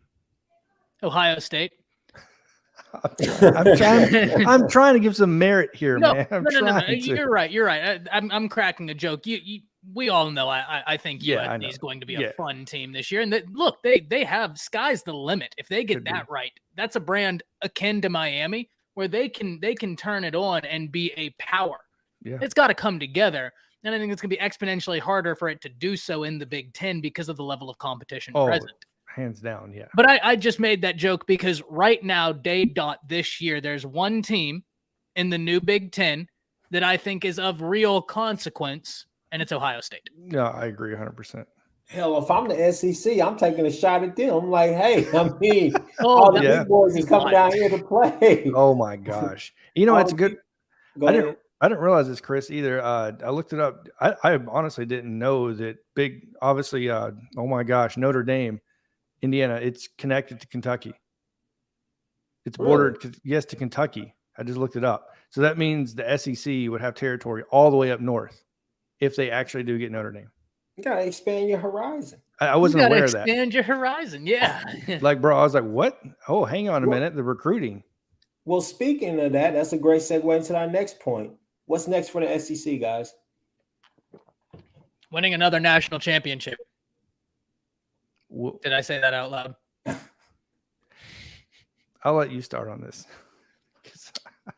Ohio State. I'm trying to give some merit here, man. No. You're right. I'm cracking a joke. We all know. I think USC is going to be a fun team this year. And look, they have sky's the limit. If they get that right, that's a brand akin to Miami where they can turn it on and be a power. Yeah. It's got to come together. And I think it's going to be exponentially harder for it to do so in the Big Ten because of the level of competition present. Hands down, yeah. But I just made that joke because right now, this year, there's one team in the new Big Ten that I think is of real consequence, and it's Ohio State. No, I agree 100%. Hell, if I'm the SEC, I'm taking a shot at them. I'm like, hey, I mean, Oh, all the yeah. big boys is coming down here to play. Oh my gosh. You know, All it's a the good. Go I ahead. didn't realize this, Chris, either. I looked it up. I honestly didn't know that obviously, oh my gosh, Notre Dame, Indiana, it's connected to Kentucky. It's bordered, yes, to Kentucky. I just looked it up. So that means the SEC would have territory all the way up north if they actually do get Notre Dame. You gotta expand your horizon. I wasn't aware of that. Expand your horizon, yeah. Like, bro, I was like, what? Oh, hang on a minute. The recruiting. Well, speaking of that, that's a great segue into our next point. What's next for the SEC, guys? Winning another national championship. Did I say that out loud? I'll let you start on this.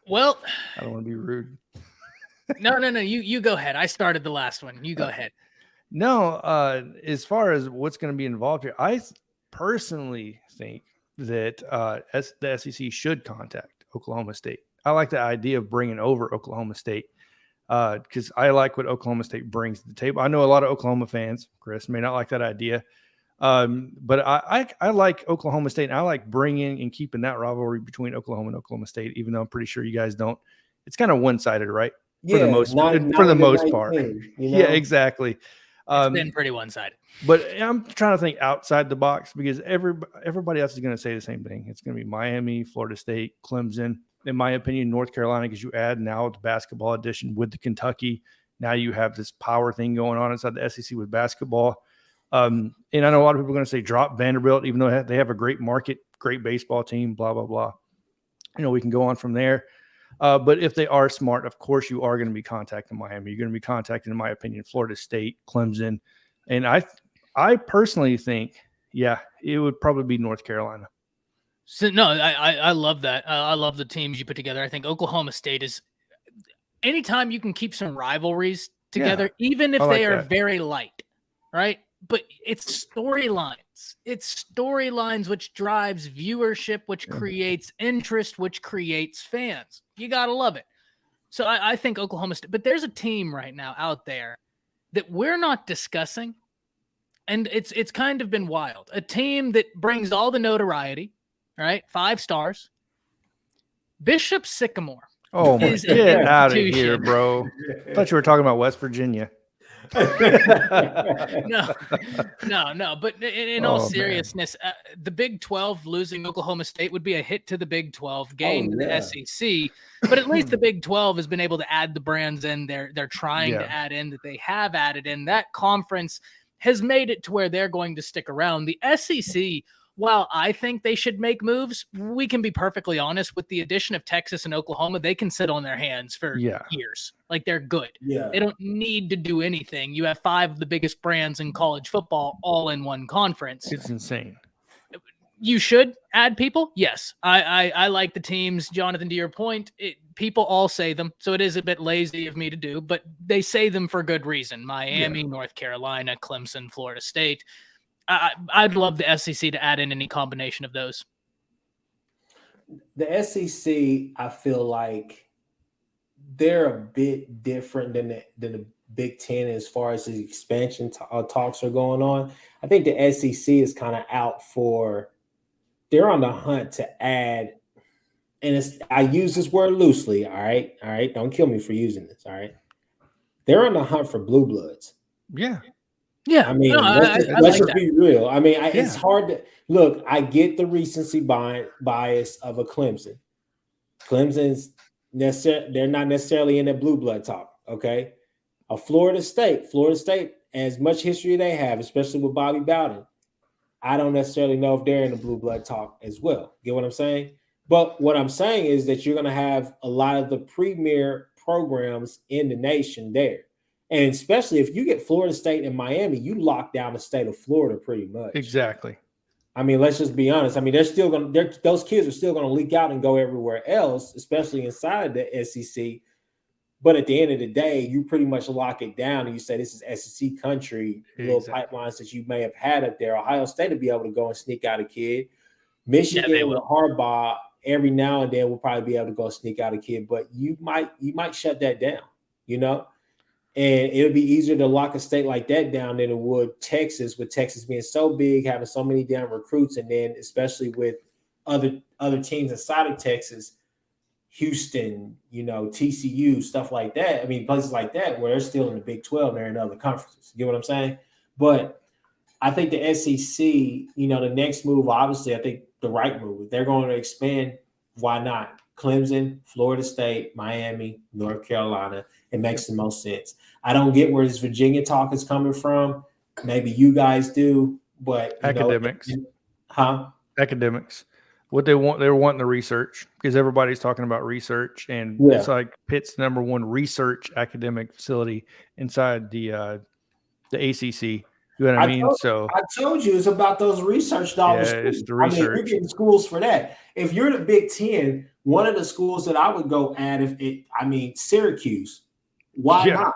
Well, I don't want to be rude. No. You go ahead. I started the last one. You go ahead. No, as far as what's going to be involved here, I personally think that the SEC should contact Oklahoma State. I like the idea of bringing over Oklahoma State because I like what Oklahoma State brings to the table. I know a lot of Oklahoma fans, Chris, may not like that idea. But I like Oklahoma State, and I like bringing and keeping that rivalry between Oklahoma and Oklahoma State, even though I'm pretty sure you guys don't. It's kind of one-sided, right? Yeah, for the most part. Team, you know? Yeah, exactly. It's been pretty one-sided. But I'm trying to think outside the box because everybody else is going to say the same thing. It's going to be Miami, Florida State, Clemson. In my opinion, North Carolina, because you add now the basketball edition with the Kentucky. Now you have this power thing going on inside the SEC with basketball. And I know a lot of people are going to say drop Vanderbilt, even though they have a great market, great baseball team, blah, blah, blah. You know, we can go on from there. But if they are smart, of course, you are going to be contacting Miami. You're going to be contacting, in my opinion, Florida State, Clemson. And I personally think, yeah, it would probably be North Carolina. So, no, I love that. I love the teams you put together. I think Oklahoma State is – anytime you can keep some rivalries together, even if they are very light, right? But it's storylines. It's storylines which drives viewership, which creates interest, which creates fans. You got to love it. So I think Oklahoma State, but there's a team right now out there that we're not discussing, and it's kind of been wild. A team that brings all the notoriety, right? 5 stars. Bishop Sycamore. Oh, my, get out of here, bro. I thought you were talking about West Virginia. No. But in all seriousness, the Big 12 losing Oklahoma State would be a hit to the Big 12, gain to the SEC. But at least the Big 12 has been able to add the brands in. They're trying to add in that they have added in. That conference has made it to where they're going to stick around. The SEC, while I think they should make moves, we can be perfectly honest, with the addition of Texas and Oklahoma, they can sit on their hands for years. Like, they're good. Yeah. They don't need to do anything. You have 5 of the biggest brands in college football all in one conference. It's insane. You should add people. Yes. I like the teams. Jonathan, to your point, people all say them. So it is a bit lazy of me to do, but they say them for good reason. Miami, North Carolina, Clemson, Florida State. I'd love the SEC to add in any combination of those. The SEC, I feel like they're a bit different than the Big Ten as far as the expansion talks are going on. I think the SEC is kind of out for – they're on the hunt to add – and I use this word loosely, all right? All right? Don't kill me for using this, all right? They're on the hunt for blue bloods. Yeah. Yeah, I mean, let's just be real. I mean, it's hard to look. I get the recency bias of a Clemson. Clemson's they're not necessarily in that blue blood talk. Okay, a Florida State, as much history they have, especially with Bobby Bowden, I don't necessarily know if they're in the blue blood talk as well. Get what I'm saying? But what I'm saying is that you're going to have a lot of the premier programs in the nation there. And especially if you get Florida State and Miami, you lock down the state of Florida pretty much. Exactly. I mean, let's just be honest. I mean, those kids are still going to leak out and go everywhere else, especially inside the SEC. But at the end of the day, you pretty much lock it down and you say this is SEC country, little pipelines that you may have had up there. Ohio State to be able to go and sneak out a kid. Michigan with Harbaugh every now and then we'll probably be able to go sneak out a kid, but you might shut that down, you know. And it would be easier to lock a state like that down than it would Texas, with Texas being so big, having so many damn recruits, and then especially with other teams inside of Texas, Houston, you know, TCU, stuff like that. I mean, places like that where they're still in the Big 12, they're in other conferences. You get what I'm saying? But I think the SEC, you know, the next move, obviously, I think the right move. If they're going to expand, why not? Clemson, Florida State, Miami, North Carolina. It makes the most sense. I don't get where this Virginia talk is coming from. Maybe you guys do, but academics. Academics. What they're wanting the research, because everybody's talking about research, and it's like Pitt's #1 research academic facility inside the ACC. You know what I mean? I told you it's about those research dollars. Yeah, it's the research. I mean, you're getting schools for that. If you're the Big Ten, one of the schools that I would go at, Syracuse. Why not?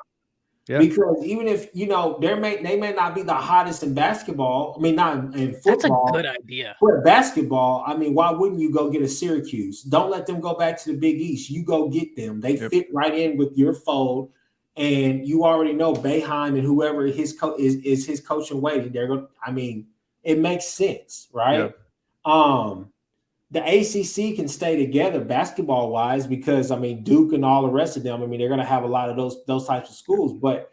Yeah. Because even if, you know, they may not be the hottest in basketball. I mean, not in football. That's a good idea. But basketball, I mean, why wouldn't you go get a Syracuse? Don't let them go back to the Big East. You go get them. They fit right in with your fold. And you already know Boeheim and whoever his is his coach in waiting. They're going. I mean, it makes sense, right? Yeah. The ACC can stay together basketball wise because, I mean, Duke and all the rest of them. I mean, they're going to have a lot of those types of schools. But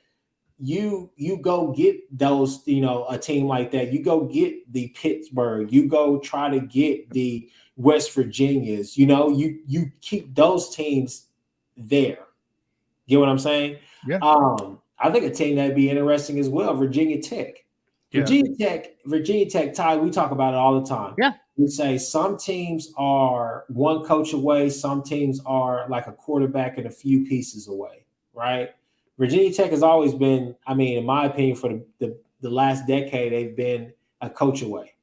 you go get those, you know, a team like that. You go get the Pittsburgh. You go try to get the West Virginias. You know, you keep those teams there. Get what I'm saying? Yeah. I think a team that'd be interesting as well, Virginia Tech. Virginia Tech, Ty, we talk about it all the time. Yeah. We say some teams are one coach away, some teams are like a quarterback and a few pieces away, right? Virginia Tech has always been, I mean, in my opinion, for the last decade, they've been a coach away.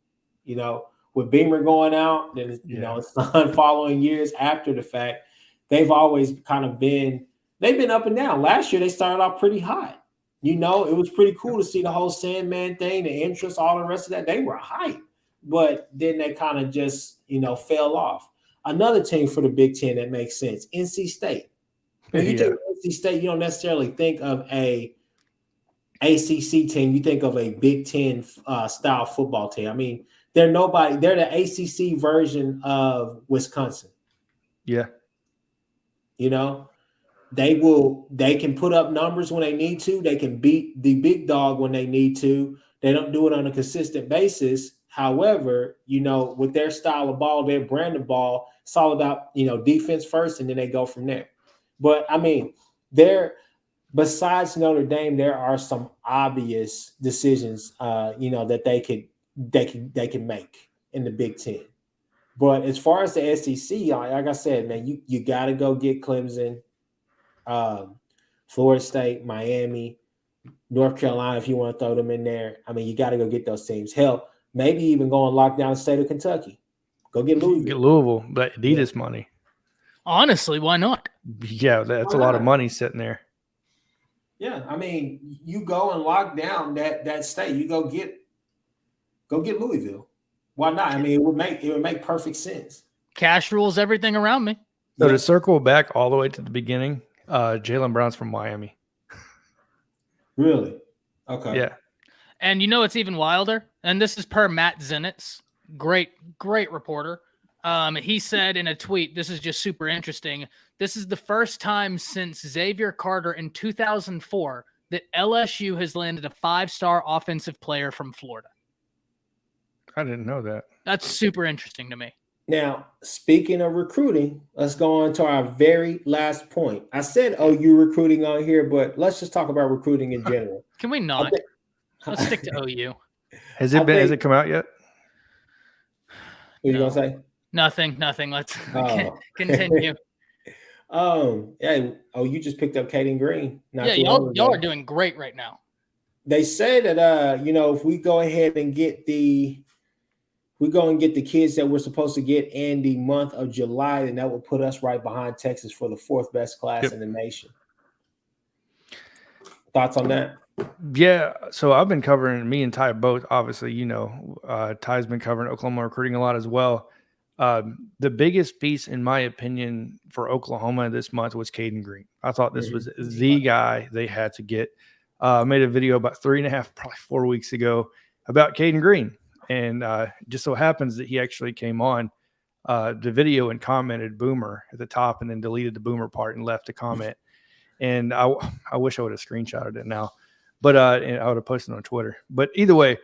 You know, with Beamer going out, then you know, it's the following years after the fact, they've always kind of been. They've been up and down. Last year, they started off pretty hot. You know, it was pretty cool to see the whole Sandman thing, the interest, all the rest of that. They were hype, but then they kind of just, you know, fell off. Another team for the Big Ten that makes sense, NC State. When you think NC State, you don't necessarily think of a ACC team. You think of a Big Ten style football team. I mean, they're the ACC version of Wisconsin. Yeah. You know? They can put up numbers when they need to. They can beat the big dog when they need to. They don't do it on a consistent basis. However, you know, with their style of ball, their brand of ball, it's all about, you know, defense first, and then they go from there. But I mean, besides Notre Dame, there are some obvious decisions, you know, that they can make in the Big Ten. But as far as the SEC, like I said, man, you got to go get Clemson. Florida State, Miami, North Carolina, if you want to throw them in there. I mean, you got to go get those teams. Hell, maybe even go and lock down the state of Kentucky. Go get Louisville. Get Louisville, but Adidas money. Honestly, why not? Yeah, that's a lot of money sitting there. Yeah, I mean, you go and lock down that state. You go get Louisville. Why not? I mean, it would make perfect sense. Cash rules everything around me. So to circle back all the way to the beginning, Jaylen Brown's from Miami. Really? Okay. Yeah. And you know it's even wilder? And this is per Matt Zenitz. Great reporter. He said in a tweet, this is just super interesting. This is the first time since Xavier Carter in 2004 that LSU has landed a 5-star offensive player from Florida. I didn't know that. That's super interesting to me. Now, speaking of recruiting, let's go on to our very last point. I said OU recruiting on here, but let's just talk about recruiting in general. Can we not? Let's stick to OU. Has it come out yet? What are you gonna say? Nothing. Let's continue. Yeah. You just picked up Caden Green. Y'all are doing great right now. They say that you know, if we go ahead and get the kids that we're supposed to get in the month of July, then that would put us right behind Texas for the 4th best class in the nation. Thoughts on that? Yeah, so I've been covering, me and Ty both, obviously, you know, Ty's been covering Oklahoma recruiting a lot as well. The biggest piece, in my opinion, for Oklahoma this month was Caden Green. I thought this was the guy they had to get. I made a video about 3.5, probably 4 weeks ago about Caden Green. And just so happens that he actually came on the video and commented Boomer at the top and then deleted the Boomer part and left a comment. And I wish I would have screenshotted it now, but and I would have posted it on Twitter. But either way,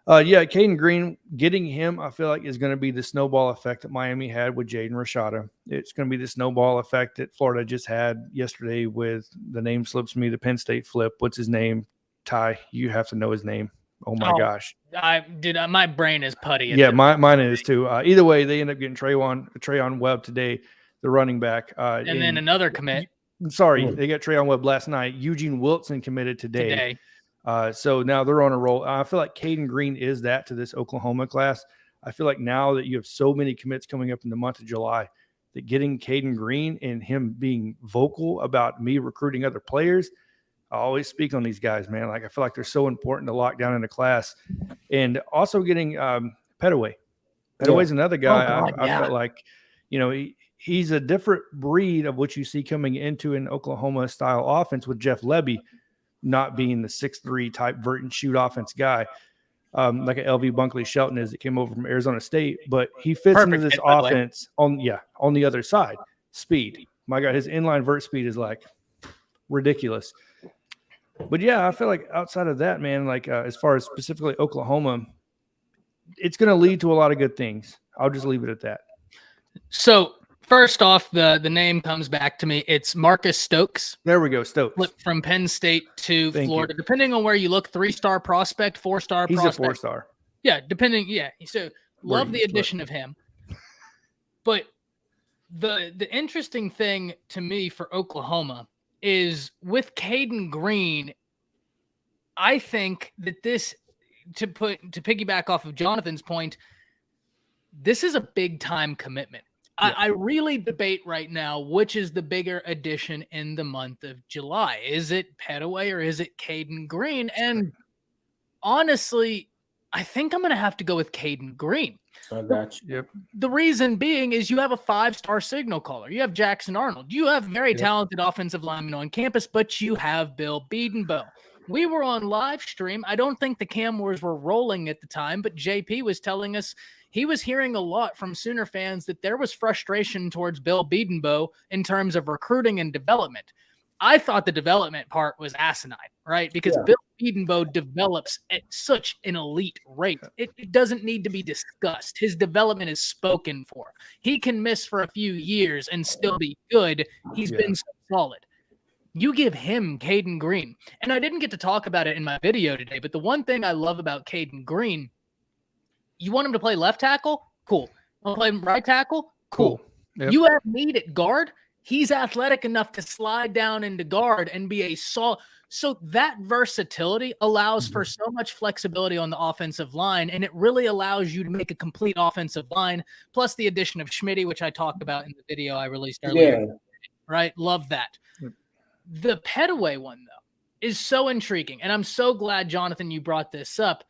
yeah, Caden Green, getting him, I feel like is going to be the snowball effect that Miami had with Jaden Rashada. It's going to be the snowball effect that Florida just had yesterday with the name slips me, the Penn State flip. What's his name? Ty, you have to know his name. Oh my gosh. My brain is putty. Yeah, mine is too. Either way, they end up getting Trayon Webb today, the running back. And then another commit. Sorry, they got Trayon Webb last night. Eugene Wilson committed today. So now they're on a roll. I feel like Caden Green is that to this Oklahoma class. I feel like now that you have so many commits coming up in the month of July, that getting Caden Green and him being vocal about me recruiting other players, I always speak on these guys, man. Like I feel like they're so important to lock down in the class. And also getting Petaway. Petaway's another guy. I felt like, he's a different breed of what you see coming into an Oklahoma style offense with Jeff Lebby not being the 6'3" type vert and shoot offense guy, like a LV Bunkley Shelton is that came over from Arizona State, but he fits into this offense on the other side. Speed. My God, his inline vert speed is like ridiculous. But yeah, I feel like outside of that, man, like as far as specifically Oklahoma, it's going to lead to a lot of good things. I'll just leave it at that. So first off, the name comes back to me. It's Marcus Stokes. There we go, Stokes. Flipped from Penn State to Florida. Depending on where you look, 3-star prospect, 4-star prospect. He's a 4-star. Yeah, depending. Yeah, so love the addition of him. But the interesting thing to me for Oklahoma is with Caden Green, I think that this, to piggyback off of Jonathan's point, this is a big time commitment. Yeah. I really debate right now which is the bigger addition in the month of July. Is it Petaway or is it Caden Green? And honestly, I think I'm going to have to go with Caden Green. I got you. Yep. The reason being is you have a 5-star signal caller. You have Jackson Arnold. You have very talented offensive linemen on campus, but you have Bill Bedenbaugh. We were on live stream. I don't think the Cam Wars were rolling at the time, but JP was telling us he was hearing a lot from Sooner fans that there was frustration towards Bill Bedenbaugh in terms of recruiting and development. I thought the development part was asinine, right? Because Bill Bedenbaugh develops at such an elite rate. It doesn't need to be discussed. His development is spoken for. He can miss for a few years and still be good. He's been so solid. You give him Caden Green. And I didn't get to talk about it in my video today, but the one thing I love about Caden Green, you want him to play left tackle? Cool. Want to play right tackle? Cool. Yep. You have need at guard. He's athletic enough to slide down into guard and be a So that versatility allows for so much flexibility on the offensive line, and it really allows you to make a complete offensive line, plus the addition of Schmitty, which I talked about in the video I released earlier. Yeah. Right? Love that. Yep. The Petaway one, though, is so intriguing, and I'm so glad, Jonathan, you brought this up,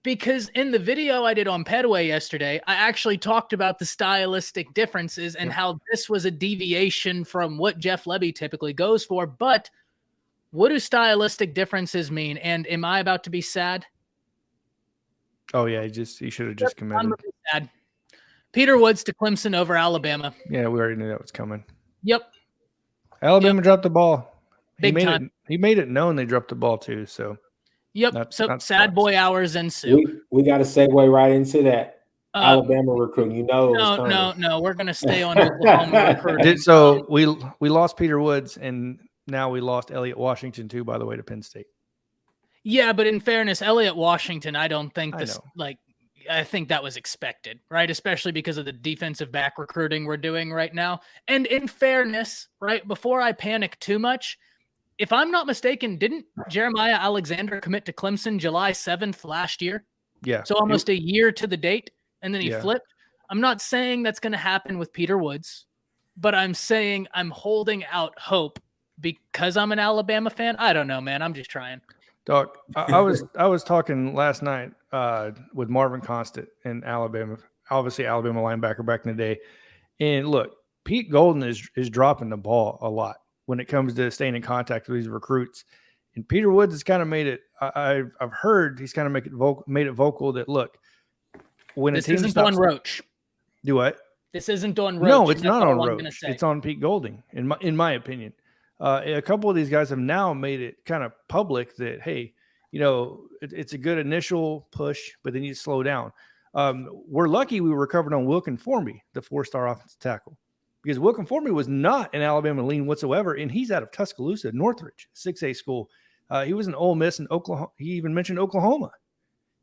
because in the video I did on Petaway yesterday, I actually talked about the stylistic differences and how this was a deviation from what Jeff Lebby typically goes for. But what do stylistic differences mean? And am I about to be sad? Oh, yeah, he should have just committed. I'm sad. Peter Woods to Clemson over Alabama. Yeah, we already knew that was coming. Yep. Alabama dropped the ball. Big time. He made it known they dropped the ball, too, so. Yep. So sad boy hours ensue. We got to segue right into that. Alabama recruiting. No. We're going to stay on Oklahoma recruiting. So we lost Peter Woods, and now we lost Elliott Washington too, by the way, to Penn State. Yeah, but in fairness, Elliott Washington, I don't think I think that was expected, right? Especially because of the defensive back recruiting we're doing right now. And in fairness, right, before I panic too much, if I'm not mistaken, didn't Jeremiah Alexander commit to Clemson July 7th last year? Yeah. So almost a year to the date, and then he flipped. I'm not saying that's going to happen with Peter Woods, but I'm saying I'm holding out hope because I'm an Alabama fan. I don't know, man. I'm just trying. Doc, I was talking last night with Marvin Constant in Alabama obviously Alabama linebacker back in the day. And look, Pete Golden is dropping the ball a lot when it comes to staying in contact with these recruits. And Peter Woods has kind of made it. I've heard he's kind of made it vocal that look, when This a team isn't stops, on Roach. do what? This isn't on Roach. No, it's That's not all on I'm gonna Roach. say. It's on Pete Golding, in my opinion. A couple of these guys have now made it kind of public that, hey, it's a good initial push, but they need to slow down. We're lucky we recovered on Wilkin Formby, the 4-star offensive tackle, because Wilkin Formby was not an Alabama lean whatsoever, and he's out of Tuscaloosa, Northridge, 6A school. He was in Ole Miss and Oklahoma. He even mentioned Oklahoma.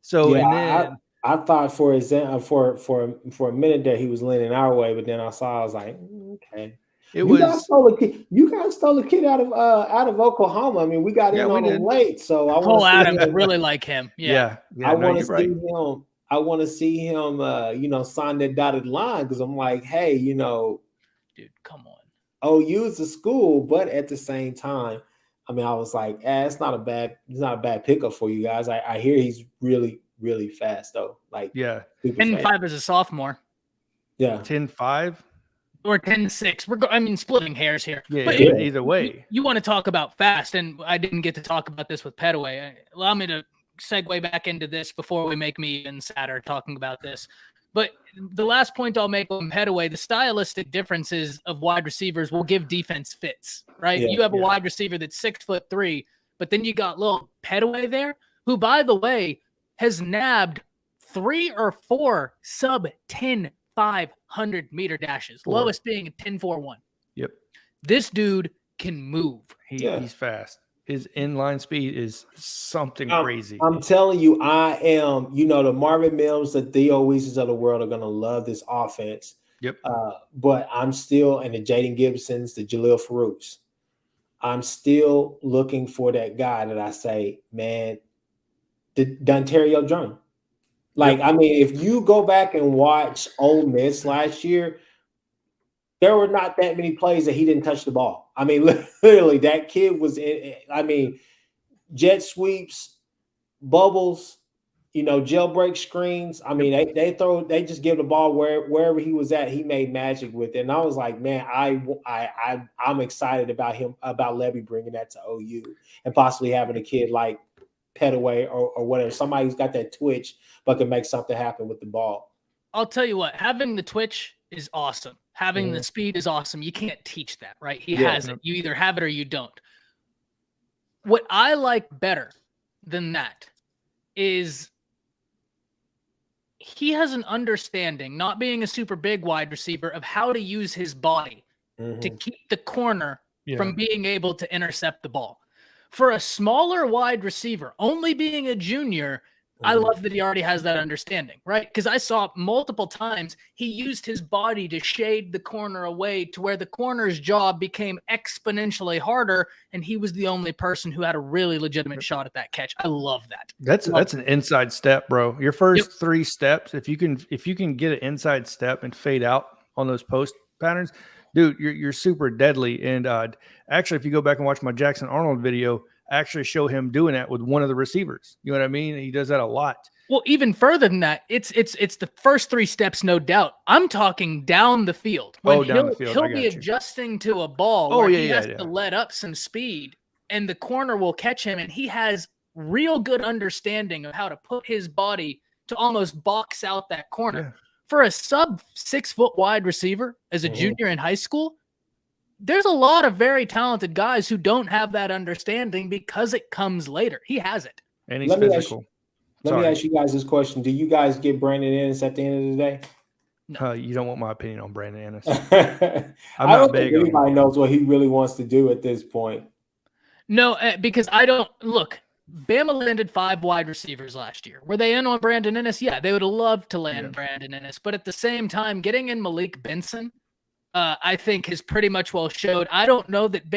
So, yeah, and then I thought for a minute there he was leaning our way, but then I was like, okay. You guys stole a kid out of Oklahoma. I mean, we got in on him late, so I want Adam really like him. Yeah. I want to see him. I want to see him. Sign that dotted line, because I'm like, hey, dude, come on. OU's a school, but at the same time, I mean, I was like, it's not a bad pickup for you guys. I hear he's really, really fast though. Like, 10-5 as a sophomore. Yeah, 10-5 or 10-6. Splitting hairs here. Yeah, but either way. You want to talk about fast, and I didn't get to talk about this with Petaway. Allow me to segue back into this before we make me even sadder talking about this. But the last point I'll make on Petaway, the stylistic differences of wide receivers will give defense fits, right? You have a wide receiver that's 6'3", but then you got little Petaway there, who, by the way, has nabbed 3 or 4 sub 10 500-meter dashes, lowest being a 10.41. Yep. This dude can move. He's fast. His inline speed is something crazy. I'm telling you, I am. The Marvin Mills, the Theo Weeses of the world are going to love this offense. Yep. But I'm still, and the Jaden Gibsons, the Jaleel Farouks, I'm still looking for that guy that I say, man, the Dontario Jones. Like, I mean, if you go back and watch Ole Miss last year, there were not that many plays that he didn't touch the ball. I mean, literally, that kid was in. I mean, jet sweeps, bubbles, jailbreak screens. I mean, they just give the ball wherever he was at. He made magic with it, and I was like, man, I'm excited about Levy bringing that to OU and possibly having a kid like Petaway or whatever, somebody who's got that twitch but can make something happen with the ball. I'll tell you what, having the twitch is awesome. Having the speed is awesome. You can't teach that, right? He has it. You either have it or you don't. What I like better than that is he has an understanding, not being a super big wide receiver, of how to use his body to keep the corner from being able to intercept the ball. For a smaller wide receiver, only being a junior, I love that he already has that understanding, right? Because I saw multiple times he used his body to shade the corner away to where the corner's job became exponentially harder, and he was the only person who had a really legitimate shot at that catch. I love that. That's an inside step, bro. Your first 3 steps, if you can get an inside step and fade out on those post patterns, dude, you're super deadly. And actually, if you go back and watch my Jackson Arnold video, I actually show him doing that with one of the receivers. You know what I mean? He does that a lot. Well, even further than that, it's the first 3 steps, no doubt. I'm talking down the field. When down the field. He'll be adjusting to a ball where he has to let up some speed, and the corner will catch him, and he has real good understanding of how to put his body to almost box out that corner. Yeah. For a sub 6 foot wide receiver as a junior in high school, there's a lot of very talented guys who don't have that understanding because it comes later. He has it. And he's physical. Let me ask you guys this question. Do you guys get Brandon Ennis at the end of the day? No. You don't want my opinion on Brandon Ennis. I don't think anybody knows what he really wants to do at this point. No, because I don't – look, Bama landed 5 wide receivers last year. Were they in on Brandon Ennis? Yeah, they would have loved to land Brandon Ennis. But at the same time, getting in Malik Benson – I think has pretty much well showed. I don't know that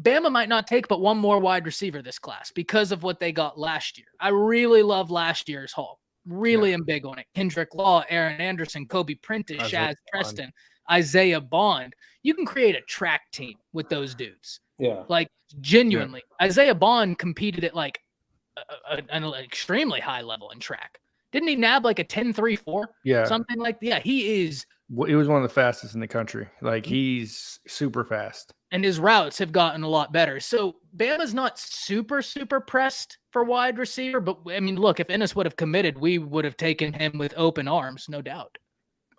Bama might not take but one more wide receiver this class because of what they got last year. I really love last year's haul. Really am big on it. Kendrick Law, Aaron Anderson, Kobe Prentice, Shaz Preston, Isaiah Bond. You can create a track team with those dudes. Yeah. Like, genuinely. Isaiah Bond competed at like an extremely high level in track. Didn't he nab like a 10.34? Yeah. Something like that. Yeah, he is. He was one of the fastest in the country. Like, he's super fast. And his routes have gotten a lot better. So Bama's not super, super pressed for wide receiver. But, I mean, look, if Ennis would have committed, we would have taken him with open arms, no doubt.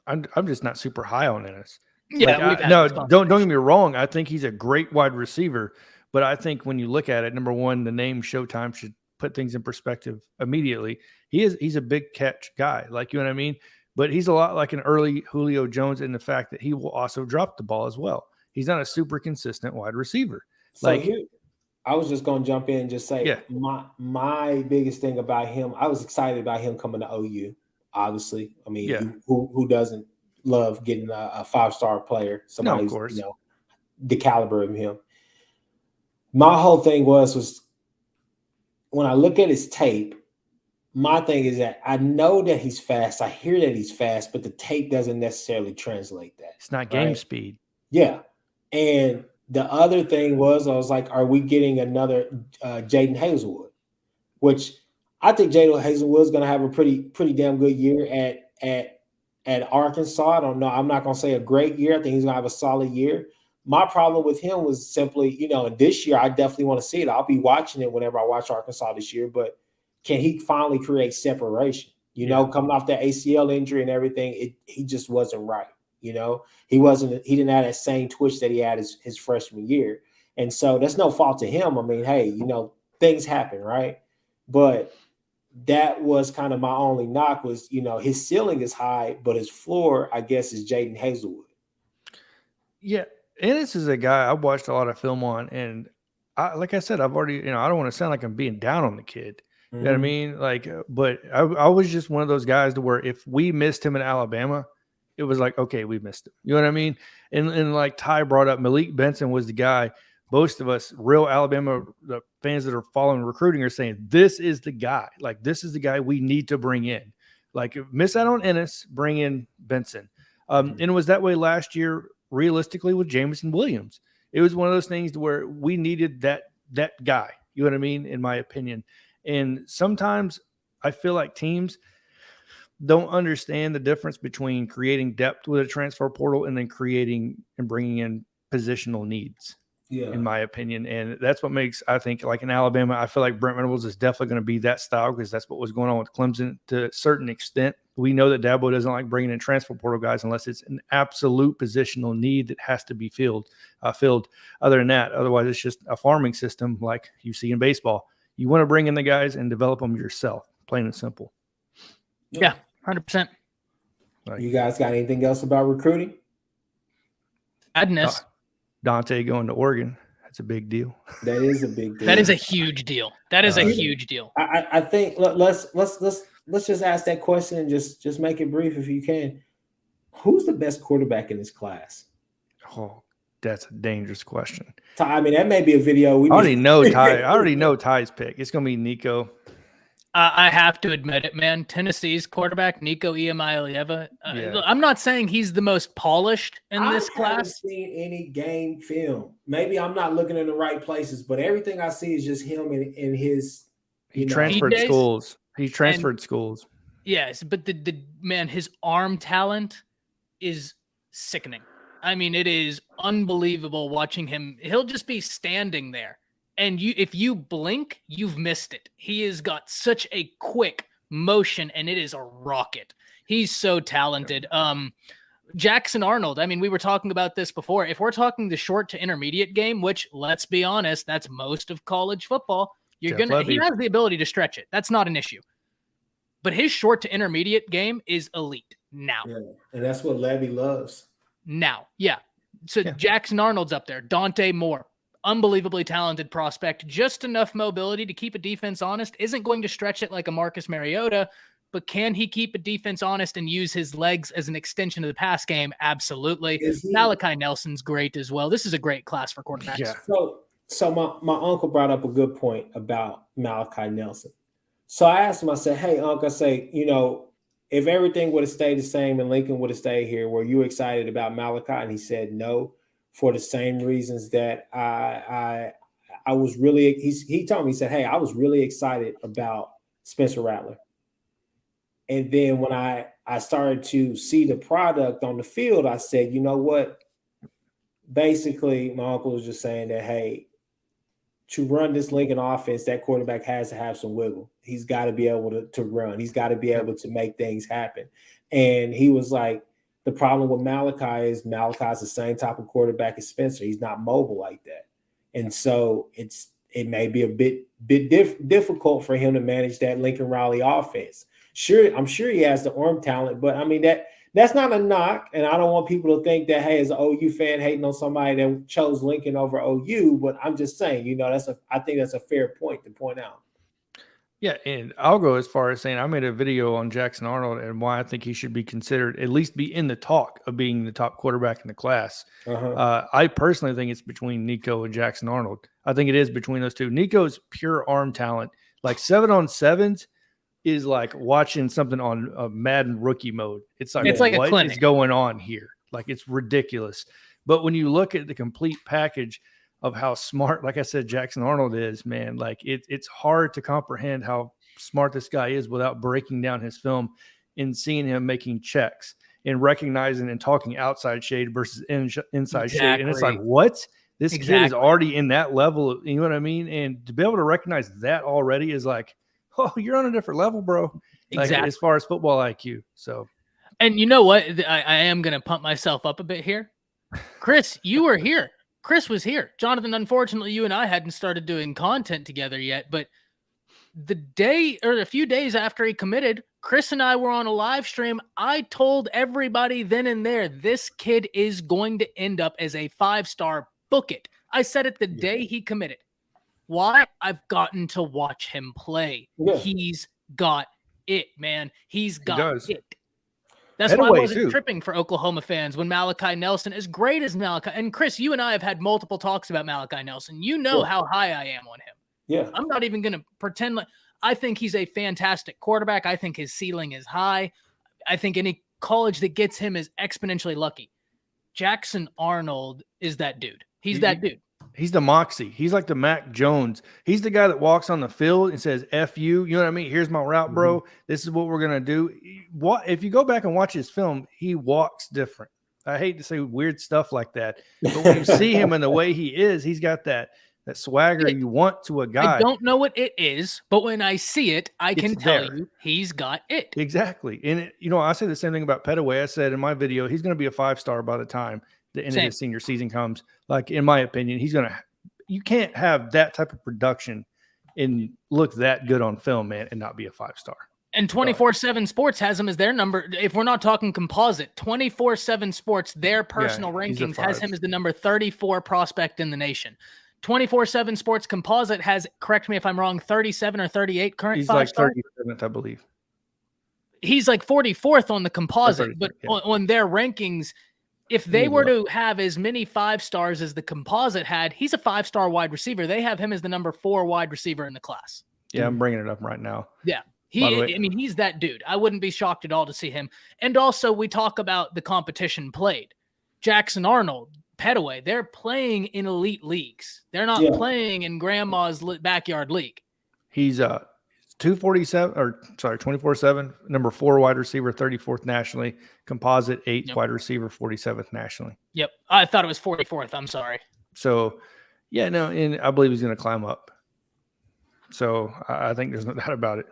I'm just not super high on Ennis. Yeah, like, don't get me wrong. I think he's a great wide receiver. But I think when you look at it, number one, the name Showtime should put things in perspective immediately. He's a big catch guy. Like, you know what I mean? But he's a lot like an early Julio Jones in the fact that he will also drop the ball as well. He's not a super consistent wide receiver. So here, I was just going to jump in and just say, yeah. my biggest thing about him, I was excited about him coming to OU, obviously. I mean, yeah. who doesn't love getting a 5-star player, somebody of course. You know, the caliber of him. My whole thing was when I look at his tape, my thing is that I know that he's fast. I hear that he's fast, but the tape doesn't necessarily translate that. It's not game speed. Yeah. And the other thing was, I was like, are we getting another Jaden Hazelwood? Which I think Jaden Hazelwood is going to have a pretty damn good year at Arkansas. I don't know. I'm not going to say a great year. I think he's going to have a solid year. My problem with him was simply, you know, this year I definitely want to see it. I'll be watching it whenever I watch Arkansas this year, but can he finally create separation? You know, coming off that ACL injury and everything, he just wasn't right. You know, he didn't have that same twitch that he had his freshman year. And so that's no fault to him. I mean, hey, you know, things happen, right? But that was kind of my only knock was, you know, his ceiling is high, but his floor, I guess, is Jaden Hazelwood. Yeah. Ennis is a guy I watched a lot of film on, and like I said, I've already, you know, I don't want to sound like I'm being down on the kid. You know what I mean? Like, but I was just one of those guys to where if we missed him in Alabama, it was like, okay, we missed him. You know what I mean? And like Ty brought up, Malik Benson was the guy. Most of us real Alabama the fans that are following recruiting are saying, this is the guy. Like, this is the guy we need to bring in. Like, miss out on Ennis, bring in Benson. And it was that way last year, realistically, with Jameson Williams. It was one of those things where we needed that guy. You know what I mean? In my opinion. And sometimes I feel like teams don't understand the difference between creating depth with a transfer portal and then creating and bringing in positional needs, in my opinion. And that's what makes, I think, like in Alabama, I feel like Brent Venables is definitely going to be that style because that's what was going on with Clemson to a certain extent. We know that Dabo doesn't like bringing in transfer portal guys unless it's an absolute positional need that has to be filled. Other than that, otherwise it's just a farming system like you see in baseball. You want to bring in the guys and develop them yourself, plain and simple. Yeah, 100%. You guys got anything else about recruiting? Madness. Dante going to Oregon. That's a big deal. That is a big deal. That is a huge deal. That is a huge deal. I think let's just ask that question and just make it brief if you can. Who's the best quarterback in this class? Oh, that's a dangerous question. I mean, that may be a video. I already know Ty. I already know Ty's pick. It's going to be Nico. I have to admit it, man. Tennessee's quarterback, Nico Iamaleava. I'm not saying he's the most polished in this class. I haven't seen any game film. Maybe I'm not looking in the right places, but everything I see is just him in his. He transferred schools. He transferred schools. Yes, but the man, his arm talent is sickening. I mean, it is unbelievable watching him. He'll just be standing there. And if you blink, you've missed it. He has got such a quick motion, and it is a rocket. He's so talented. Jackson Arnold, I mean, we were talking about this before. If we're talking the short to intermediate game, which, let's be honest, that's most of college football, he has the ability to stretch it. That's not an issue. But his short to intermediate game is elite now. Yeah, and that's what Levy loves. Now, So Jackson Arnold's up there. Dante Moore. Unbelievably talented prospect, just enough mobility to keep a defense honest. Isn't going to stretch it like a Marcus Mariota, but can he keep a defense honest and use his legs as an extension of the pass game? Absolutely. Malachi Nelson's great as well. This is a great class for quarterbacks. Yeah. So my uncle brought up a good point about Malachi Nelson. So I asked him, I said, hey, uncle, I say, you know, if everything would have stayed the same and Lincoln would have stayed here, were you excited about Malachi? And he said no. For the same reasons that I was really, he told me, he said, hey, I was really excited about Spencer Rattler. And then when I started to see the product on the field, I said, you know what? Basically, my uncle was just saying that, hey, to run this Lincoln offense, that quarterback has to have some wiggle. He's got to be able to run. He's got to be able to make things happen. And he was like, the problem with Malachi is Malachi's the same type of quarterback as Spencer. He's not mobile like that. And so it may be a bit difficult for him to manage that Lincoln Riley offense. Sure, I'm sure he has the arm talent, but I mean that's not a knock, and I don't want people to think that, hey, as an OU fan hating on somebody that chose Lincoln over OU, but I'm just saying, you know, I think that's a fair point to point out. Yeah, and I'll go as far as saying I made a video on Jackson Arnold and why I think he should be considered, at least be in the talk of being the top quarterback in the class. I personally think it's between Nico and Jackson Arnold. I think it is between those two. Nico's pure arm talent, like 7-on-7s, is like watching something on a Madden rookie mode. It's like what is going on here? Like, it's ridiculous. But when you look at the complete package of how smart, like I said, Jackson Arnold is, man, like it's hard to comprehend how smart this guy is without breaking down his film and seeing him making checks and recognizing and talking outside shade versus inside shade. And it's like, what? This kid is already in that level. You know what I mean? And to be able to recognize that already is like, oh, you're on a different level, bro. Like, as far as football IQ. So, and you know what? I am going to pump myself up a bit here. Chris, you were here. Chris was here. Jonathan, unfortunately, you and I hadn't started doing content together yet, but the day or a few days after he committed, Chris and I were on a live stream. I told everybody then and there, this kid is going to end up as a 5-star. Book it. I said it the day he committed. Why? I've gotten to watch him play. Yeah. He's got it, man. He's got it. That's why I wasn't tripping for Oklahoma fans when Malachi Nelson, as great as Malachi, and Chris, you and I have had multiple talks about Malachi Nelson. You know how high I am on him. Yeah. I'm not even going to pretend like I think he's a fantastic quarterback. I think his ceiling is high. I think any college that gets him is exponentially lucky. Jackson Arnold is that dude. He's that dude. He's the moxie. He's like the Mac Jones. He's the guy that walks on the field and says, F you. You know what I mean? Here's my route, bro. This is what we're going to do. What if you go back and watch his film, he walks different. I hate to say weird stuff like that, but when you see him and the way he is, he's got that swagger you want to a guy. I don't know what it is, but when I see it, I can tell you he's got it. Exactly. And, I say the same thing about Petaway. I said in my video, he's going to be a 5-star by the time the end of his senior season comes. Like, in my opinion, you can't have that type of production and look that good on film, man, and not be a 5-star. And 24/7 Sports has him as their number. If we're not talking composite, 24/7 Sports, their personal rankings has him as the number 34 prospect in the nation. 24/7 Sports composite has, correct me if I'm wrong, 37 or 38 current. He's like 37th, I believe. He's like 44th on the composite, but on their rankings, if they were to have as many 5-stars as the composite had, he's a 5-star wide receiver. They have him as the number 4 wide receiver in the class. Yeah, I'm bringing it up right now. Yeah. He's that dude. I wouldn't be shocked at all to see him. And also, we talk about the competition played. Jackson Arnold, Petaway, they're playing in elite leagues. They're not playing in grandma's backyard league. He's 24/7, number 4 wide receiver, 34th nationally, composite 8th wide receiver, 47th nationally. Yep. I thought it was 44th. I'm sorry. So, and I believe he's going to climb up. So I think there's no doubt about it.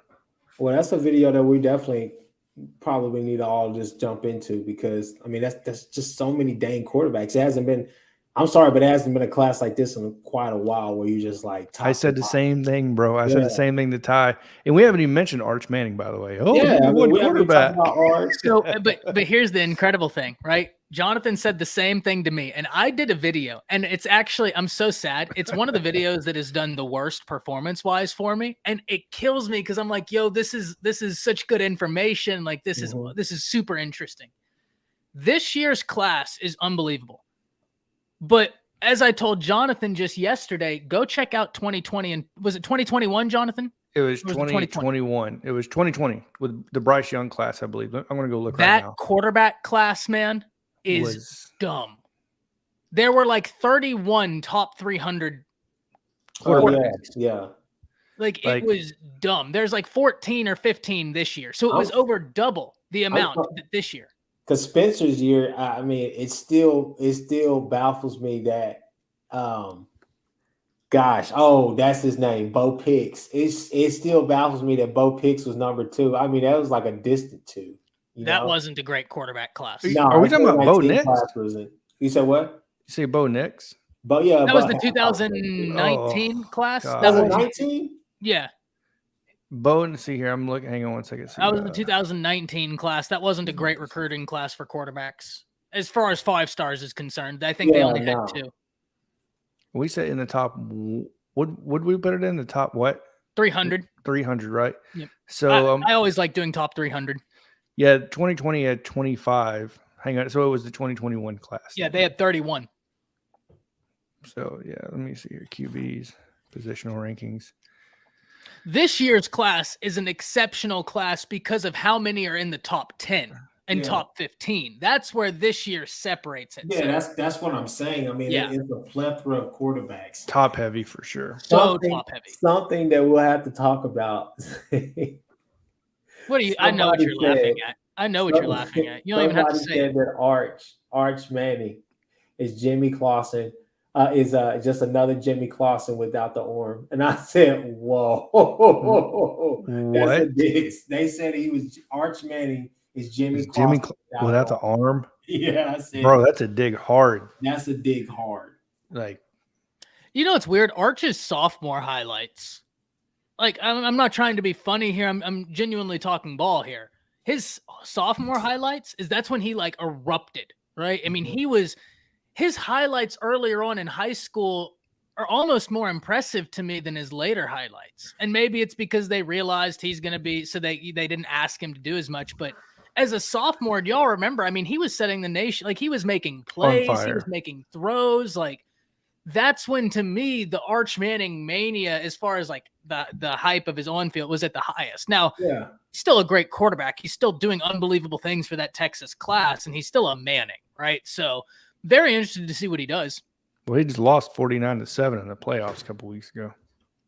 Well, that's a video that we definitely probably need to all just jump into because, I mean, that's just so many dang quarterbacks. It hasn't been I'm sorry, but it hasn't been a class like this in quite a while where you just like. I said the same thing, bro. I said the same thing to Ty, and we haven't even mentioned Arch Manning, by the way. Oh, yeah, one quarterback. So, but here's the incredible thing, right? Jonathan said the same thing to me, and I did a video, and it's actually, I'm so sad. It's one of the videos that has done the worst performance-wise for me, and it kills me because I'm like, yo, this is such good information. Like this is super interesting. This year's class is unbelievable. But as I told Jonathan just yesterday, go check out 2020. And was it 2021, Jonathan? It was 2021. It was 2020 with the Bryce Young class, I believe. I'm going to go look right now. That quarterback class, man, is dumb. There were like 31 top 300 quarterbacks. Yeah. Like it was dumb. There's like 14 or 15 this year. So it was over double the amount this year. Because Spencer's year, I mean, it still baffles me that gosh, that's his name, Bo Picks. It still baffles me that Bo Picks was number 2. I mean, that was like a distant 2. That wasn't a great quarterback class. No, are we talking about Bo Nix? You said what? You say Bo Nix? But yeah, that was the 2019 class. 2019? Yeah. Bo, see here, I'm looking. Hang on one second. That was the 2019 class. That wasn't a great recruiting class for quarterbacks, as far as 5 stars is concerned. I think they only had 2. We said in the top. Would we put it in the top what? 300. 300, right? Yep. So I always like doing top 300. Yeah, 2020 had 25. Hang on. So it was the 2021 class. Yeah, they had 31. So yeah, let me see here. QBs, positional rankings. This year's class is an exceptional class because of how many are in the top 10 and top 15. That's where this year separates it. Yeah, that's what I'm saying. I mean, it's a plethora of quarterbacks. Top heavy for sure. So top heavy. Something that we'll have to talk about. What do you? I know what you're laughing at. I know what you're laughing at. You don't even have to say it. That Arch Manning is Jimmy Clausen. Is just another Jimmy Clausen without the arm. And I said, whoa. That's a diss. They said he was Arch Manning is Jimmy Clausen without the arm. Yeah, I said, bro, that's a dig hard. That's a dig hard. Like, you know, it's weird. Arch's sophomore highlights. Like, I'm not trying to be funny here. I'm genuinely talking ball here. His sophomore highlights that's when he like erupted, right? I mean, his highlights earlier on in high school are almost more impressive to me than his later highlights. And maybe it's because they realized he's going to be, so they didn't ask him to do as much. But as a sophomore, do y'all remember? I mean, he was setting the nation, like he was making plays, he was making throws. Like that's when, to me, the Arch Manning mania, as far as like the hype of his on field, was at the highest. Now, still a great quarterback. He's still doing unbelievable things for that Texas class, and he's still a Manning, right? So, very interested to see what he does. Well, he just lost 49-7 in the playoffs a couple weeks ago.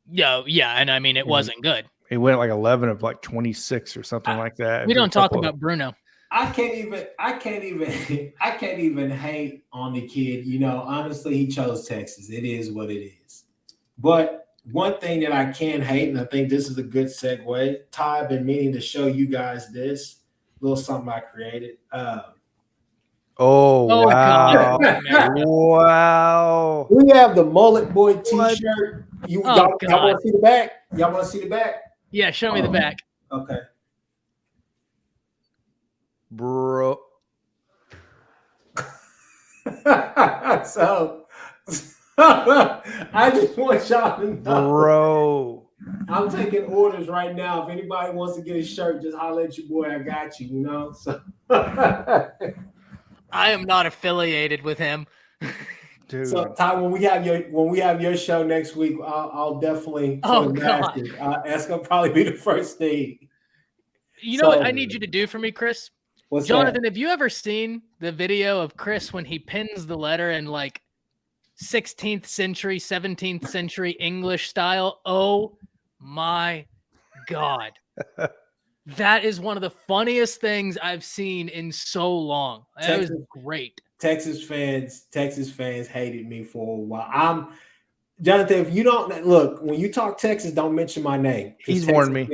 Yeah, and I mean it wasn't good. He went like 11 of like 26 or something like that. We don't talk about Bruno. I can't even hate on the kid. You know, honestly, he chose Texas. It is what it is. But one thing that I can hate, and I think this is a good segue. Ty, I've been meaning to show you guys this little something I created. Oh wow! God. Wow! We have the Mullet Boy T-shirt. Y'all want to see the back? Y'all want to see the back? Yeah, show me the back. Okay, bro. So I just want y'all to know, bro. I'm taking orders right now. If anybody wants to get a shirt, just holler at your boy. I got you. You know. So. I am not affiliated with him. Dude. So Ty, when we have your show next week, I'll definitely. Oh God, that's gonna probably be the first thing. You know what I need you to do for me, Chris? What's Jonathan, that? have you ever seen the video of Chris when he pins the letter in like 16th century, 17th century English style? Oh my God. That is one of the funniest things I've seen in so long. That was great. Texas fans hated me for a while. Jonathan, if you don't look, when you talk Texas, don't mention my name. He's warned me.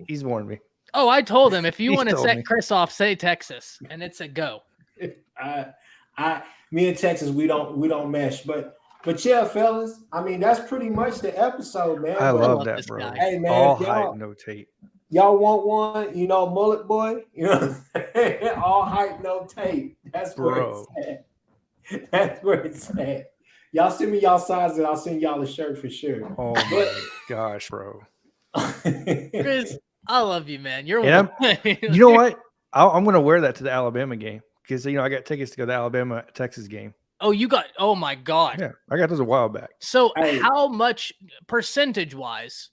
He's warned me. Oh, I told him, if you want to set Chris off, say Texas, and it's a go. Me and Texas, we don't mesh, but yeah, fellas. I mean, that's pretty much the episode, man. I love that, bro. Guy. Hey, man, all hype, no tape. Y'all want one? You know, Mullet Boy. You know, all hype, no tape. That's where it's at. That's where it's at. Y'all send me y'all sizes, and I'll send y'all a shirt for sure. Oh my gosh, bro. Chris, I love you, man. You're you know what? I'm gonna wear that to the Alabama game because I got tickets to go to the Alabama Texas game. Oh, you got? Oh my God. Yeah, I got those a while back. So, how much percentage-wise?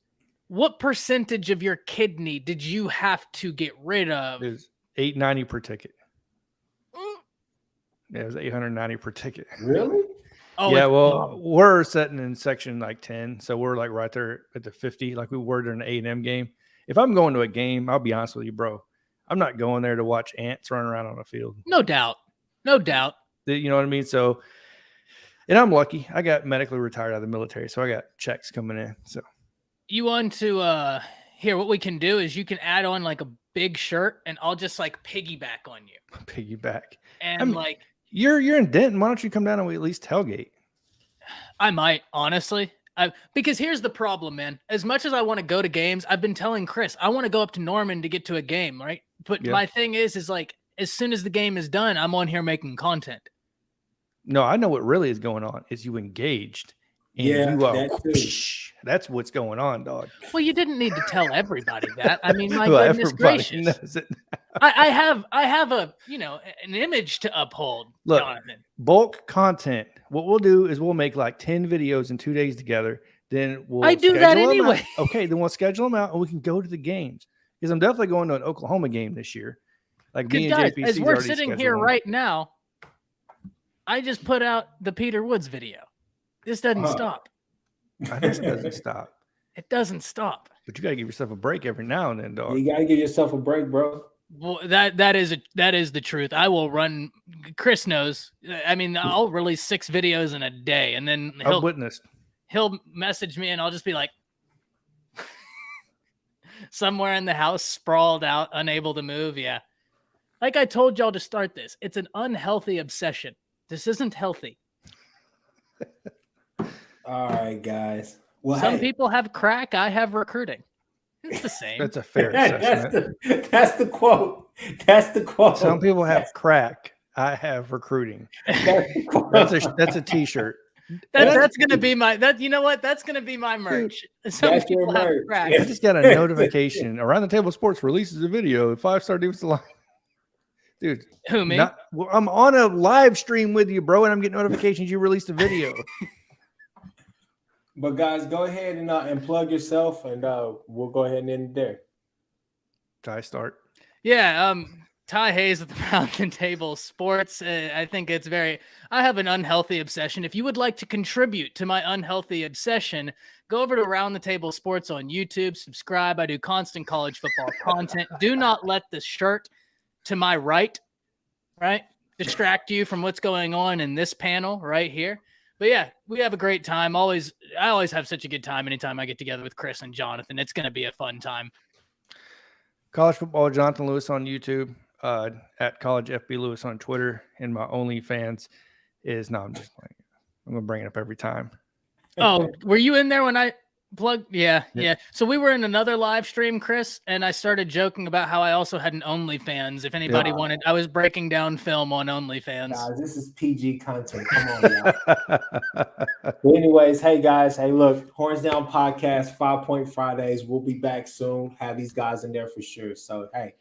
What percentage of your kidney did you have to get rid of? It was $890 per ticket. Yeah, it was $890 per ticket. Really? Oh, yeah, it's well, we're sitting in section like 10, so we're like right there at the 50, like we were during the A&M game. If I'm going to a game, I'll be honest with you, bro, I'm not going there to watch ants running around on a field. no doubt. No doubt. You know what I mean? So, and I'm lucky. I got medically retired out of the military, so I got checks coming in. So You want to here, what we can do is you can add on like a big shirt and I'll just like piggyback on you. piggyback. And I mean, like you're in Denton. Why don't you come down and we at least tailgate? I might, honestly. Because here's the problem, man. As much as I want to go to games, I've been telling Chris, I want to go up to Norman to get to a game, right? But Yeah. my thing is like, as soon as the game is done, I'm on here making content. No, I know what really is going on is you engaged. And Yeah, you are, that too. that's what's going on, dog. Well, you didn't need to tell everybody that. I mean, my Well, goodness everybody gracious. knows it. I have a, an image to uphold, Look, Jonathan. bulk content. What we'll do is we'll make like 10 videos in 2 days together. Then we'll I do that schedule 'em anyway. out. Okay, then we'll schedule them out and we can go to the games. Because I'm definitely going to an Oklahoma game this year. Like me and Guys, JPC as we're sitting here right now, I just put out the Peter Woods video. This doesn't stop. I know it doesn't stop. It doesn't stop. But you got to give yourself a break every now and then, dog. You gotta give yourself a break, bro. Well, that is the truth. I will run. Chris knows. I mean, I'll release 6 videos in a day, and then I've witnessed. he'll message me, and I'll just be like, somewhere in the house, sprawled out, unable to move. Yeah, like I told y'all to start this. It's an unhealthy obsession. This isn't healthy. All right, guys. Well, Some people have crack. I have recruiting. It's the same. That's a fair assessment. that's the quote. That's the quote. Some people have crack. I have recruiting. That's a t-shirt. That's gonna be my You know what? That's gonna be my merch. Some that's people your have merch. crack. I just got a notification. Around the Table Sports releases a video. 5-star defensive line. Dude, Who, me? I'm on a live stream with you, bro, and I'm getting notifications you released a video. But guys, go ahead and plug yourself, and we'll go ahead and end it there. Ty, start. Yeah, Ty Hayes at the Mountain Table Sports. I think it's I have an unhealthy obsession. If you would like to contribute to my unhealthy obsession, go over to Around the Table Sports on YouTube, subscribe. I do constant college football content. Do not let the shirt to my right, distract you from what's going on in this panel right here. But yeah, we have a great time. I always have such a good time anytime I get together with Chris and Jonathan. It's going to be a fun time. College Football Jonathan Lewis on YouTube, at College FB Lewis on Twitter, and my OnlyFans is I'm just playing. I'm gonna bring it up every time. Oh, were you in there when I plugged? Yeah. So we were in another live stream, Chris, and I started joking about how I also had an OnlyFans. If anybody wanted, I was breaking down film on OnlyFans. Guys, this is PG content. Come on, y'all. But anyways, hey guys, hey look, Horns Down Podcast, 5 Point Fridays. We'll be back soon. Have these guys in there for sure. So hey.